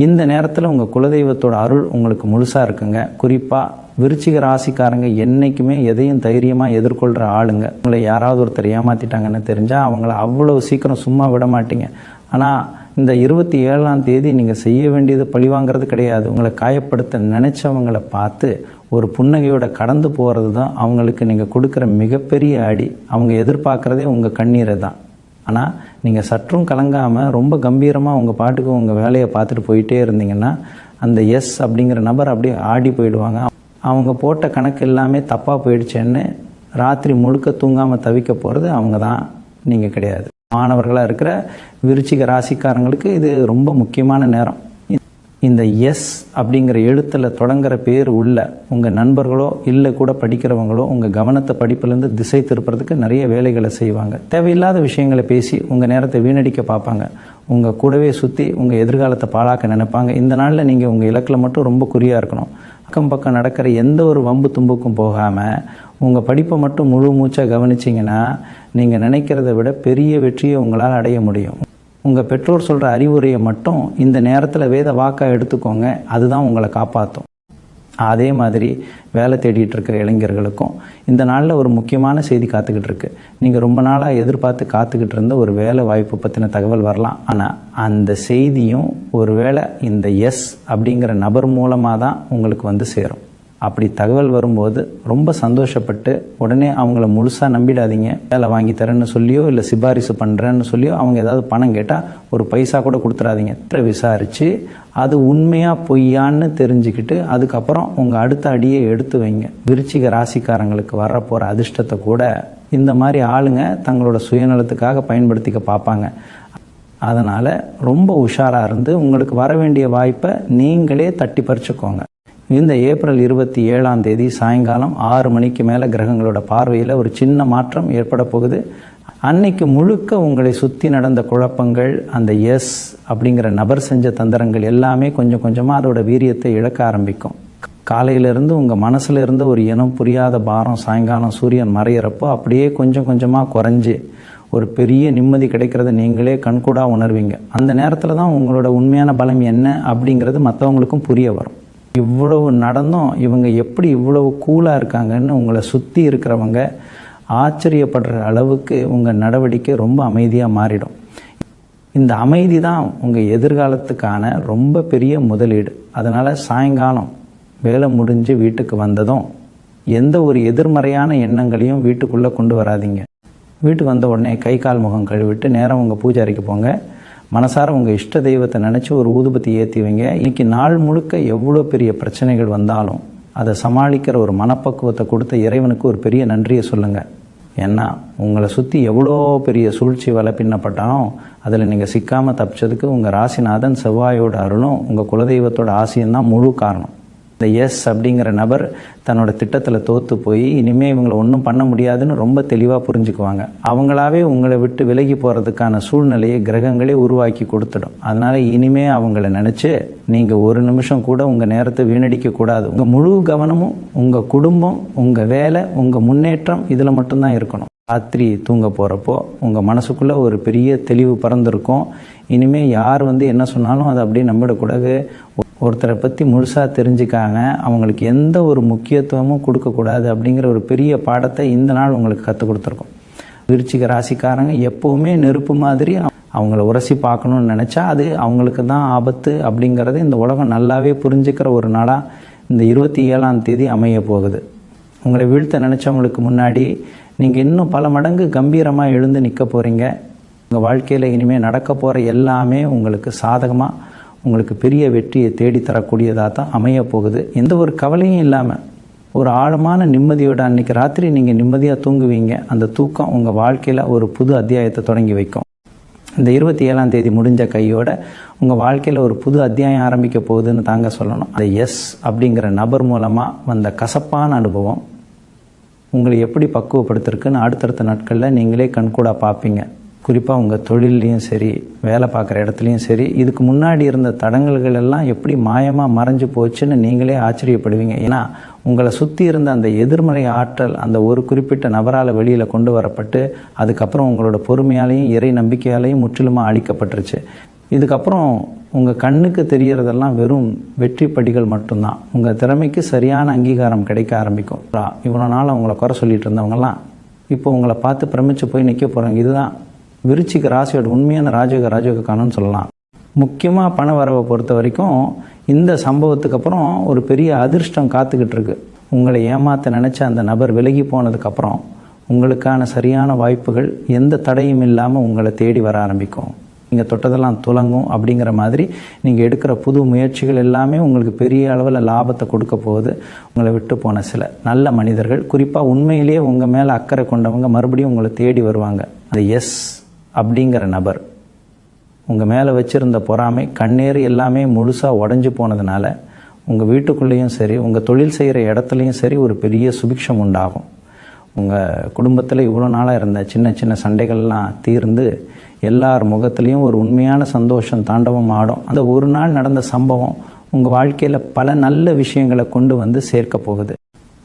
இந்த நேரத்தில் உங்கள் குலதெய்வத்தோட அருள் உங்களுக்கு முழுசாக இருக்குங்க. குறிப்பாக விருச்சிக ராசிக்காரங்க என்றைக்குமே எதையும் தைரியமாக எதிர்கொள்கிற ஆளுங்க. உங்களை யாராவது ஒருத்தர் ஏமாற்றிட்டாங்கன்னு தெரிஞ்சால் அவங்கள அவ்வளோ சீக்கிரம் சும்மா விட மாட்டீங்க. ஆனால் இந்த 27ஆம் தேதி நீங்கள் செய்ய வேண்டியது பழிவாங்கிறது கிடையாது. உங்களை காயப்படுத்த நினைச்சவங்களை பார்த்து ஒரு புன்னகையோட கடந்து போகிறது தான் அவங்களுக்கு நீங்கள் கொடுக்குற மிகப்பெரிய அடி. அவங்க எதிர்பார்க்குறதே உங்கள் கண்ணீரை தான். ஆனால் நீங்கள் சற்றும் கலங்காமல் ரொம்ப கம்பீரமாக உங்கள் பாட்டுக்கு உங்கள் வேலையை பார்த்துட்டு போயிட்டே இருந்தீங்கன்னா அந்த எஸ் அப்படிங்கிற நபர் அப்படியே ஆடி போயிடுவாங்க. அவங்க போட்ட கணக்கு எல்லாமே தப்பாக போயிடுச்சேன்னு ராத்திரி முழுக்க தூங்காமல் தவிக்க போகிறது அவங்க தான், நீங்கள் கிடையாது. மாணவர்களாக இருக்கிற விருச்சிக ராசிக்காரங்களுக்கு இது ரொம்ப முக்கியமான நேரம். இந்த எஸ் அப்படிங்கிற எழுத்தில் தொடங்குற பேர் உள்ள உங்கள் நண்பர்களோ இல்லை கூட படிக்கிறவங்களோ உங்கள் கவனத்தை படிப்புலேருந்து திசை திருப்புறதுக்கு நிறைய வேலைகளை செய்வாங்க. தேவையில்லாத விஷயங்களை பேசி உங்கள் நேரத்தை வீணடிக்க பார்ப்பாங்க. உங்கள் கூடவே சுற்றி உங்கள் எதிர்காலத்தை பாழாக்க நினைப்பாங்க. இந்த நாளில் நீங்கள் உங்கள் இலக்கில் மட்டும் ரொம்ப குறியாக இருக்கணும். அக்கம் பக்கம் நடக்கிற எந்த ஒரு வம்பு தும்புக்கும் போகாமல் உங்கள் படிப்பை மட்டும் முழு மூச்சாக கவனிச்சிங்கன்னா நீங்கள் நினைக்கிறத விட பெரிய வெற்றியை உங்களால் அடைய முடியும். உங்கள் பெற்றோர் சொல்கிற அறிவுரையை மட்டும் இந்த நேரத்தில் வேத வாக்காக எடுத்துக்கோங்க, அதுதான் உங்களை காப்பாற்றும். அதே மாதிரி வேலை தேடிட்டு இருக்கிற இளைஞர்களுக்கும் இந்த நாளில் ஒரு முக்கியமான செய்தி காத்துக்கிட்டு இருக்கு. நீங்கள் ரொம்ப நாளாக எதிர்பார்த்து காத்துக்கிட்டு இருந்த ஒரு வேலை வாய்ப்பு பற்றின தகவல் வரலாம். ஆனால் அந்த செய்தியும் ஒரு வேளை இந்த எஸ் அப்படிங்கிற நபர் மூலமாக தான் உங்களுக்கு வந்து சேரும். அப்படி தகவல் வரும்போது ரொம்ப சந்தோஷப்பட்டு உடனே அவங்கள முழுசாக நம்பிடாதீங்க. வேலை வாங்கி தரேன்னு சொல்லியோ இல்லை சிபாரிசு பண்ணுறேன்னு சொல்லியோ அவங்க ஏதாவது பணம் கேட்டால் ஒரு பைசா கூட கொடுத்துடாதீங்க. விசாரித்து அது உண்மையாக பொய்யான்னு தெரிஞ்சுக்கிட்டு அதுக்கப்புறம் உங்கள் அடுத்த அடியை எடுத்து வைங்க. விருச்சிக ராசிக்காரங்களுக்கு வரப்போகிற அதிர்ஷ்டத்தை கூட இந்த மாதிரி ஆளுங்க தங்களோட சுயநலத்துக்காக பயன்படுத்திக்க பார்ப்பாங்க. அதனால் ரொம்ப உஷாராக இருந்து உங்களுக்கு வர வேண்டிய வாய்ப்பை நீங்களே தட்டி பறிச்சுக்கோங்க. இந்த ஏப்ரல் 27ஆம் தேதி சாயங்காலம் 6 மணிக்கு மேலே கிரகங்களோட பார்வையில் ஒரு சின்ன மாற்றம் ஏற்பட போகுது. அன்னைக்கு முழுக்க உங்களை சுற்றி நடந்த குழப்பங்கள், அந்த எஸ் அப்படிங்கிற நபர் செஞ்ச தந்திரங்கள் எல்லாமே கொஞ்சம் கொஞ்சமாக அதோட வீரியத்தை இழக்க ஆரம்பிக்கும். காலையிலேருந்து உங்கள் மனசில் இருந்த ஒரு இனம் புரியாத பாரம் சாயங்காலம் சூரியன் மறையிறப்போ அப்படியே கொஞ்சம் கொஞ்சமாக குறைஞ்சி ஒரு பெரிய நிம்மதி கிடைக்கிறத நீங்களே கண்கூடாக உணர்வீங்க. அந்த நேரத்தில் தான் உங்களோட உண்மையான பலம் என்ன அப்படிங்கிறது மற்றவங்களுக்கும் புரிய வரும். இவ்வளவு நடந்தும் இவங்க எப்படி இவ்வளவு கூலாக இருக்காங்கன்னு உங்களை சுற்றி இருக்கிறவங்க ஆச்சரியப்படுற அளவுக்கு உங்கள் நடவடிக்கை ரொம்ப அமைதியாக மாறிடும். இந்த அமைதி தான் உங்கள் எதிர்காலத்துக்கான ரொம்ப பெரிய முதலீடு. அதனால் சாயங்காலம் வேலை முடிஞ்சு வீட்டுக்கு வந்ததும் எந்த ஒரு எதிர்மறையான எண்ணங்களையும் வீட்டுக்குள்ளே கொண்டு வராதீங்க. வீட்டுக்கு வந்த உடனே கை கால் முகம் கழுவிட்டு நேரம் உங்கள் பூஜை அறைக்கு போங்க. மனசார உங்கள் இஷ்ட தெய்வத்தை நினச்சி ஒரு ஊதுபத்தி ஏற்றி வைங்க. இன்றைக்கி நாள் முழுக்க எவ்வளோ பெரிய பிரச்சனைகள் வந்தாலும் அதை சமாளிக்கிற ஒரு மனப்பக்குவத்தை கொடுத்த இறைவனுக்கு ஒரு பெரிய நன்றியை சொல்லுங்கள். ஏன்னா உங்களை சுற்றி எவ்வளோ பெரிய சூழ்ச்சி வலை பின்னப்பட்டாலும் அதில் நீங்கள் சிக்காமல் தப்பிச்சதுக்கு உங்கள் ராசிநாதன் செவ்வாயோட அருளும் உங்கள் குலதெய்வத்தோட ஆசையும் தான் முழு காரணம். இந்த எஸ் அப்படிங்கிற நபர் தன்னோட திட்டத்தில் தோற்று போய் இனிமேல் இவங்களை ஒன்றும் பண்ண முடியாதுன்னு ரொம்ப தெளிவாக புரிஞ்சுக்குவாங்க. அவங்களாவே உங்களை விட்டு விலகி போகிறதுக்கான சூழ்நிலையை கிரகங்களே உருவாக்கி கொடுத்துடும். அதனால் இனிமேல் அவங்கள நினச்சி நீங்கள் ஒரு நிமிஷம் கூட உங்கள் நேரத்தை வீணடிக்கக்கூடாது. உங்கள் முழு கவனமும் உங்கள் குடும்பம், உங்கள் வேலை, உங்கள் முன்னேற்றம் இதில் மட்டும்தான் இருக்கணும். ராத்திரி தூங்க போகிறப்போ உங்கள் மனசுக்குள்ளே ஒரு பெரிய தெளிவு பறந்துருக்கும். இனிமேல் யார் என்ன சொன்னாலும் அதை அப்படியே நம்பிடக்கூடாது. ஒருத்தரை பற்றி முழுசாக தெரிஞ்சுக்காங்க, அவங்களுக்கு எந்த ஒரு முக்கியத்துவமும் கொடுக்கக்கூடாது அப்படிங்கிற ஒரு பெரிய பாடத்தை இந்த நாள் உங்களுக்கு கற்றுக் கொடுத்துருக்கோம். விருச்சிக ராசிக்காரங்க எப்போவுமே நெருப்பு மாதிரி அவங்கள உரசி பார்க்கணுன்னு நினச்சா அது அவங்களுக்கு தான் ஆபத்து அப்படிங்கிறது இந்த உலகம் நல்லாவே புரிஞ்சுக்கிற ஒரு நாளாக இந்த 27ஆம் தேதி அமைய போகுது. உங்களை வீழ்த்த நினச்சவங்களுக்கு முன்னாடி நீங்கள் இன்னும் பல மடங்கு கம்பீரமாக எழுந்து நிற்க போகிறீங்க. உங்கள் வாழ்க்கையில் இனிமேல் நடக்க போகிற எல்லாமே உங்களுக்கு சாதகமாக உங்களுக்கு பெரிய வெற்றியை தேடித்தரக்கூடியதாக தான் அமைய போகுது. எந்த ஒரு கவலையும் இல்லாமல் ஒரு ஆழமான நிம்மதியோட அன்றைக்கி ராத்திரி நீங்கள் நிம்மதியாக தூங்குவீங்க. அந்த தூக்கம் உங்கள் வாழ்க்கையில் ஒரு புது அத்தியாயத்தை தொடங்கி வைக்கும். இந்த 27ஆம் தேதி முடிஞ்ச கையோட உங்கள் வாழ்க்கையில் ஒரு புது அத்தியாயம் ஆரம்பிக்க போகுதுன்னு தாங்க சொல்லணும். அந்த எஸ் அப்படிங்கிற நபர் மூலமாக வந்த கசப்பான அனுபவம் உங்களை எப்படி பக்குவப்படுத்திருக்குன்னு அடுத்தடுத்த நாட்களில் நீங்களே கண்கூடாக பார்ப்பீங்க. குறிப்பாக உங்கள் தொழிலையும் சரி, வேலை பார்க்குற இடத்துலையும் சரி, இதுக்கு முன்னாடி இருந்த தடங்கல்கள் எல்லாம் எப்படி மாயமாக மறைஞ்சு போச்சுன்னு நீங்களே ஆச்சரியப்படுவீங்க. ஏன்னா உங்களை சுற்றி இருந்த அந்த எதிர்மறை ஆற்றல் அந்த ஒரு குறிப்பிட்ட நபரால் வெளியில் கொண்டு வரப்பட்டு அதுக்கப்புறம் உங்களோட பொறுமையாலையும் இறை நம்பிக்கையாலையும் முற்றிலுமாக அழிக்கப்பட்டுருச்சு. இதுக்கப்புறம் உங்கள் கண்ணுக்கு தெரியறதெல்லாம் வெறும் வெற்றி படிகள் மட்டும்தான். உங்கள் திறமைக்கு சரியான அங்கீகாரம் கிடைக்க ஆரம்பிக்கும். இவ்வளோ நாள் உங்களை குறை சொல்லிட்டு இருந்தவங்கலாம் இப்போ உங்களை பார்த்து பிரமிச்சு போய் நிற்க போகிறாங்க. இதுதான் விருச்சிக ராசியோட உண்மையான ராஜயோக காலம்னு சொல்லலாம். முக்கியமாக பண வரவை பொறுத்த வரைக்கும் இந்த சம்பவத்துக்கு அப்புறம் ஒரு பெரிய அதிர்ஷ்டம் காத்துக்கிட்டு இருக்கு. உங்களை ஏமாற்ற நினச்ச அந்த நபர் விலகி போனதுக்கப்புறம் உங்களுக்கான சரியான வாய்ப்புகள் எந்த தடையும் இல்லாமல் உங்களை தேடி வர ஆரம்பிக்கும். நீங்கள் தொட்டதெல்லாம் துலங்கும். அப்படிங்கிற மாதிரி நீங்கள் எடுக்கிற புது முயற்சிகள் எல்லாமே உங்களுக்கு பெரிய அளவில் லாபத்தை கொடுக்க போகுது. உங்களை விட்டு போன சில நல்ல மனிதர்கள், குறிப்பாக உண்மையிலேயே உங்கள் மேலே அக்கறை கொண்டவங்க மறுபடியும் உங்களை தேடி வருவாங்க. அந்த எஸ் அப்படிங்கிற நபர் உங்கள் மேலே வச்சுருந்த பொறாமை கண்ணீர் எல்லாமே முழுசாக உடஞ்சி போனதுனால உங்கள் வீட்டுக்குள்ளேயும் சரி, உங்கள் தொழில் செய்கிற இடத்துலையும் சரி ஒரு பெரிய சுபிக்ஷம் உண்டாகும். உங்கள் குடும்பத்தில் இவ்வளோ நாளாக இருந்த சின்ன சின்ன சண்டைகள்லாம் தீர்ந்து எல்லார் முகத்துலேயும் ஒரு உண்மையான சந்தோஷம் தாண்டவம் ஆடும். அந்த ஒரு நாள் நடந்த சம்பவம் உங்கள் வாழ்க்கையில் பல நல்ல விஷயங்களை கொண்டு வந்து சேர்க்க போகுது.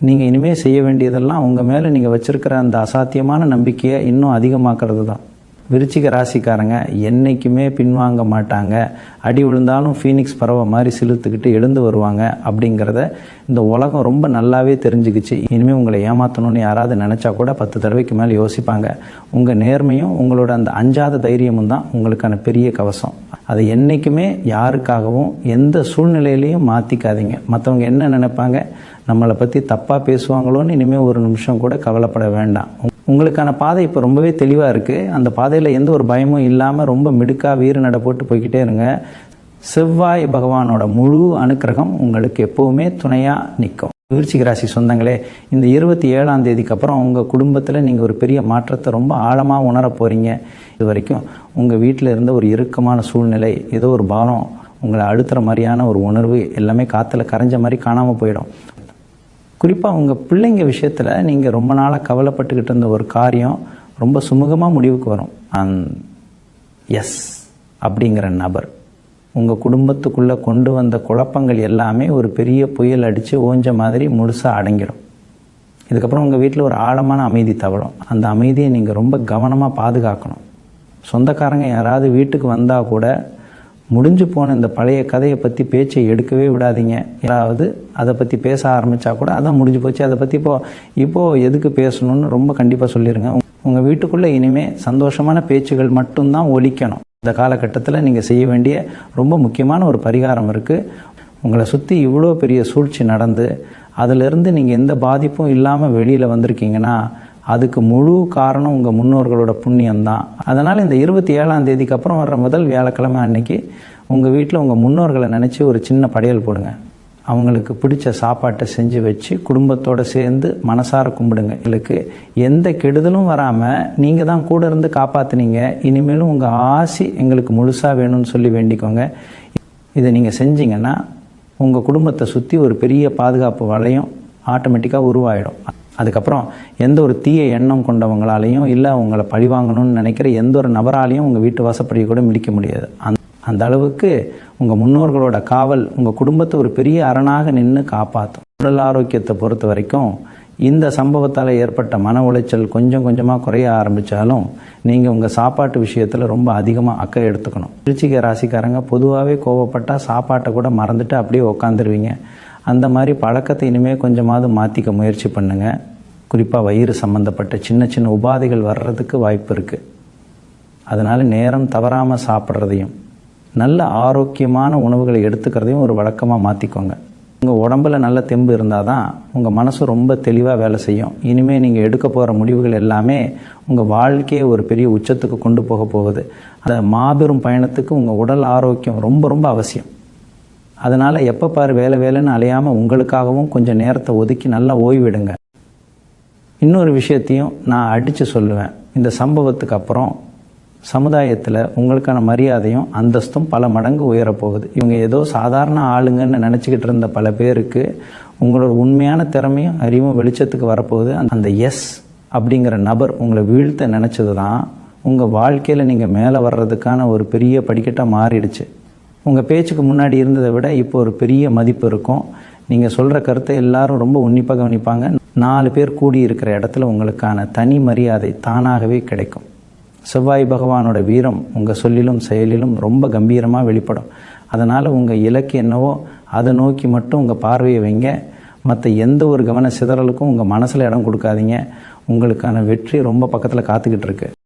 நீங்கள் இனிமேல் செய்ய வேண்டியதெல்லாம் உங்கள் மேலே நீங்கள் வச்சுருக்கிற அந்த அசாத்தியமான நம்பிக்கையை இன்னும் அதிகமாக்குறது தான். விருச்சிக ராசிக்காரங்க என்றைக்குமே பின்வாங்க மாட்டாங்க. அடி விழுந்தாலும் ஃபீனிக்ஸ் பறவை மாதிரி சிலுத்துக்கிட்டு எழுந்து வருவாங்க அப்படிங்கிறத இந்த உலகம் ரொம்ப நல்லாவே தெரிஞ்சுக்கிச்சு. இனிமேல் உங்களை ஏமாற்றணும்னு யாராவது நினச்சா கூட 10 தடவைக்கு மேலே யோசிப்பாங்க. உங்கள் நேர்மையும் உங்களோட அந்த அஞ்சாத தைரியமும் தான் உங்களுக்கான பெரிய கவசம். அதை என்றைக்குமே யாருக்காகவும் எந்த சூழ்நிலையிலையும் மாற்றிக்காதீங்க. மற்றவங்க என்ன நினைப்பாங்க, நம்மளை பற்றி தப்பாக பேசுவாங்களோன்னு இனிமேல் ஒரு நிமிஷம் கூட கவலைப்பட வேண்டாம். உங்களுக்கான பாதை இப்போ ரொம்பவே தெளிவாக இருக்குது. அந்த பாதையில் எந்த ஒரு பயமும் இல்லாமல் ரொம்ப மிடுக்காக வீறு நட போட்டு போய்கிட்டே இருங்க. செவ்வாய் பகவானோட முழு அனுக்கிரகம் உங்களுக்கு எப்போவுமே துணையாக நிற்கும். விருச்சிக ராசி சொந்தங்களே, இந்த 27ஆம் தேதிக்கு அப்புறம் உங்கள் குடும்பத்தில் நீங்கள் ஒரு பெரிய மாற்றத்தை ரொம்ப ஆழமாக உணர போகிறீங்க. இது வரைக்கும் உங்கள் வீட்டில் இருந்த ஒரு இறுக்கமான சூழ்நிலை, ஏதோ ஒரு பாரம் உங்களை அழுத்துற மாதிரியான ஒரு உணர்வு எல்லாமே காற்றுல கரைஞ்ச மாதிரி காணாமல் போயிடும். குறிப்பாக உங்கள் பிள்ளைங்க விஷயத்தில் நீங்கள் ரொம்ப நாளாக கவலைப்பட்டுக்கிட்டு இருந்த ஒரு காரியம் ரொம்ப சுமூகமாக முடிவுக்கு வரும். எஸ் அப்படிங்கிற நபர் உங்கள் குடும்பத்துக்குள்ளே கொண்டு வந்த குழப்பங்கள் எல்லாமே ஒரு பெரிய புயல் அடித்து ஓஞ்ச மாதிரி முழுசாக அடங்கிடும். இதுக்கப்புறம் உங்கள் வீட்டில் ஒரு ஆழமான அமைதி தவழும். அந்த அமைதியை நீங்கள் ரொம்ப கவனமாக பாதுகாக்கணும். சொந்தக்காரங்க யாராவது வீட்டுக்கு வந்தால் கூட முடிஞ்சு போன இந்த பழைய கதையை பற்றி பேச்சை எடுக்கவே விடாதீங்க. யாராவது அதை பற்றி பேச ஆரம்பித்தா கூட அதான் முடிஞ்சு போச்சு, அதை பற்றி இப்போது எதுக்கு பேசணும்னு ரொம்ப கண்டிப்பாக சொல்லிடுங்க. உங்கள் வீட்டுக்குள்ளே இனிமேல் சந்தோஷமான பேச்சுகள் மட்டும்தான் ஒலிக்கணும். இந்த காலகட்டத்தில் நீங்கள் செய்ய வேண்டிய ரொம்ப முக்கியமான ஒரு பரிகாரம் இருக்குது. உங்களை சுற்றி இவ்வளோ பெரிய சூழ்ச்சி நடந்து அதிலிருந்து நீங்கள் எந்த பாதிப்பும் இல்லாமல் வெளியில் வந்திருக்கீங்கன்னா அதுக்கு முழு காரணம் உங்கள் முன்னோர்களோட புண்ணியம்தான். அதனால் இந்த 27ஆம் தேதிக்கு அப்புறம் வர்ற முதல் வியாழக்கிழமை அன்னைக்கு உங்கள் வீட்டில் உங்கள் முன்னோர்களை நினச்சி ஒரு சின்ன படையல் போடுங்க. அவங்களுக்கு பிடிச்ச சாப்பாட்டை செஞ்சு வச்சு குடும்பத்தோடு சேர்ந்து மனசார கும்பிடுங்க. எங்களுக்கு எந்த கெடுதலும் வராமல் நீங்கள் தான் கூட இருந்து காப்பாற்றுனீங்க, இனிமேலும் உங்கள் ஆசி எங்களுக்கு முழுசாக வேணும்னு சொல்லி வேண்டிக்கோங்க. இதை நீங்கள் செஞ்சீங்கன்னா உங்கள் குடும்பத்தை சுற்றி ஒரு பெரிய பாதுகாப்பு வளையம் ஆட்டோமேட்டிக்காக உருவாயிடும். அதுக்கப்புறம் எந்த ஒரு தீய எண்ணம் கொண்டவங்களாலையும் இல்லை உங்களை பழிவாங்கணும்னு நினைக்கிற எந்த ஒரு நபராலையும் உங்கள் வீட்டு வாசப்படியை கூட மிதிக்க முடியாது. அந்த அளவுக்கு உங்கள் முன்னோர்களோட காவல் உங்கள் குடும்பத்தை ஒரு பெரிய அரணாக நின்று காப்பாற்றும். உடல் ஆரோக்கியத்தை பொறுத்த வரைக்கும் இந்த சம்பவத்தால் ஏற்பட்ட மன உளைச்சல் கொஞ்சம் கொஞ்சமாக குறைய ஆரம்பித்தாலும் நீங்கள் உங்கள் சாப்பாட்டு விஷயத்தில் ரொம்ப அதிகமாக அக்கறை எடுத்துக்கணும். விருச்சிக ராசிக்காரங்க பொதுவாகவே கோவப்பட்டால் சாப்பாட்டை கூட மறந்துட்டு அப்படியே உக்காந்துருவீங்க. அந்த மாதிரி பழக்கத்தை இனிமேல் கொஞ்சமாவது மாற்றிக்க முயற்சி பண்ணுங்கள். குறிப்பாக வயிறு சம்மந்தப்பட்ட சின்ன சின்ன உபாதைகள் வர்றதுக்கு வாய்ப்பு இருக்குது. அதனால் நேரம் தவறாமல் சாப்பிட்றதையும் நல்ல ஆரோக்கியமான உணவுகளை எடுத்துக்கிறதையும் ஒரு வழக்கமாக மாற்றிக்கோங்க. உங்கள் உடம்பில் நல்ல தெம்பு இருந்தால் தான் உங்கள் மனசு ரொம்ப தெளிவாக வேலை செய்யும். இனிமேல் நீங்கள் எடுக்க போகிற முடிவுகள் எல்லாமே உங்கள் வாழ்க்கையை ஒரு பெரிய உச்சத்துக்கு கொண்டு போக போகுது. அந்த மாபெரும் பயணத்துக்கு உங்கள் உடல் ஆரோக்கியம் ரொம்ப ரொம்ப அவசியம். அதனால் எப்போ பாரு வேலைன்னு அலையாமல் உங்களுக்காகவும் கொஞ்சம் நேரத்தை ஒதுக்கி நல்லா ஓய்விடுங்க. இன்னொரு விஷயத்தையும் நான் அடித்து சொல்லுவேன். இந்த சம்பவத்துக்கு அப்புறம் சமுதாயத்தில் உங்களுக்கான மரியாதையும் அந்தஸ்தும் பல மடங்கு உயரப்போகுது. இவங்க ஏதோ சாதாரண ஆளுங்கன்னு நினச்சிக்கிட்டு இருந்த பல பேருக்கு உங்களோட உண்மையான திறமையும் அறிவும் வெளிச்சத்துக்கு வரப்போகுது. அந்த எஸ் அப்படிங்கிற நபர் உங்களை வீழ்த்த நினச்சது தான் உங்கள் வாழ்க்கையில் நீங்கள் மேலே வர்றதுக்கான ஒரு பெரிய படிக்கட்டாக மாறிடுச்சு. உங்கள் பேச்சுக்கு முன்னாடி இருந்ததை விட இப்போ ஒரு பெரிய மதிப்பு இருக்கும். நீங்கள் சொல்கிற கருத்தை எல்லாரும் ரொம்ப உன்னிப்பாக கவனிப்பாங்க. 4 பேர் கூடி இருக்கிற இடத்துல உங்களுக்கான தனி மரியாதை தானாகவே கிடைக்கும். செவ்வாய் பகவானோட வீரம் உங்கள் சொல்லிலும் செயலிலும் ரொம்ப கம்பீரமாக வெளிப்படும். அதனால் உங்கள் இலக்கு என்னவோ அதை நோக்கி மட்டும் உங்கள் பார்வையை வைங்க. மற்ற எந்த ஒரு கவன சிதறலுக்கும் உங்கள் மனசில் இடம் கொடுக்காதீங்க. உங்களுக்கான வெற்றி ரொம்ப பக்கத்தில் காத்துக்கிட்டு இருக்கு.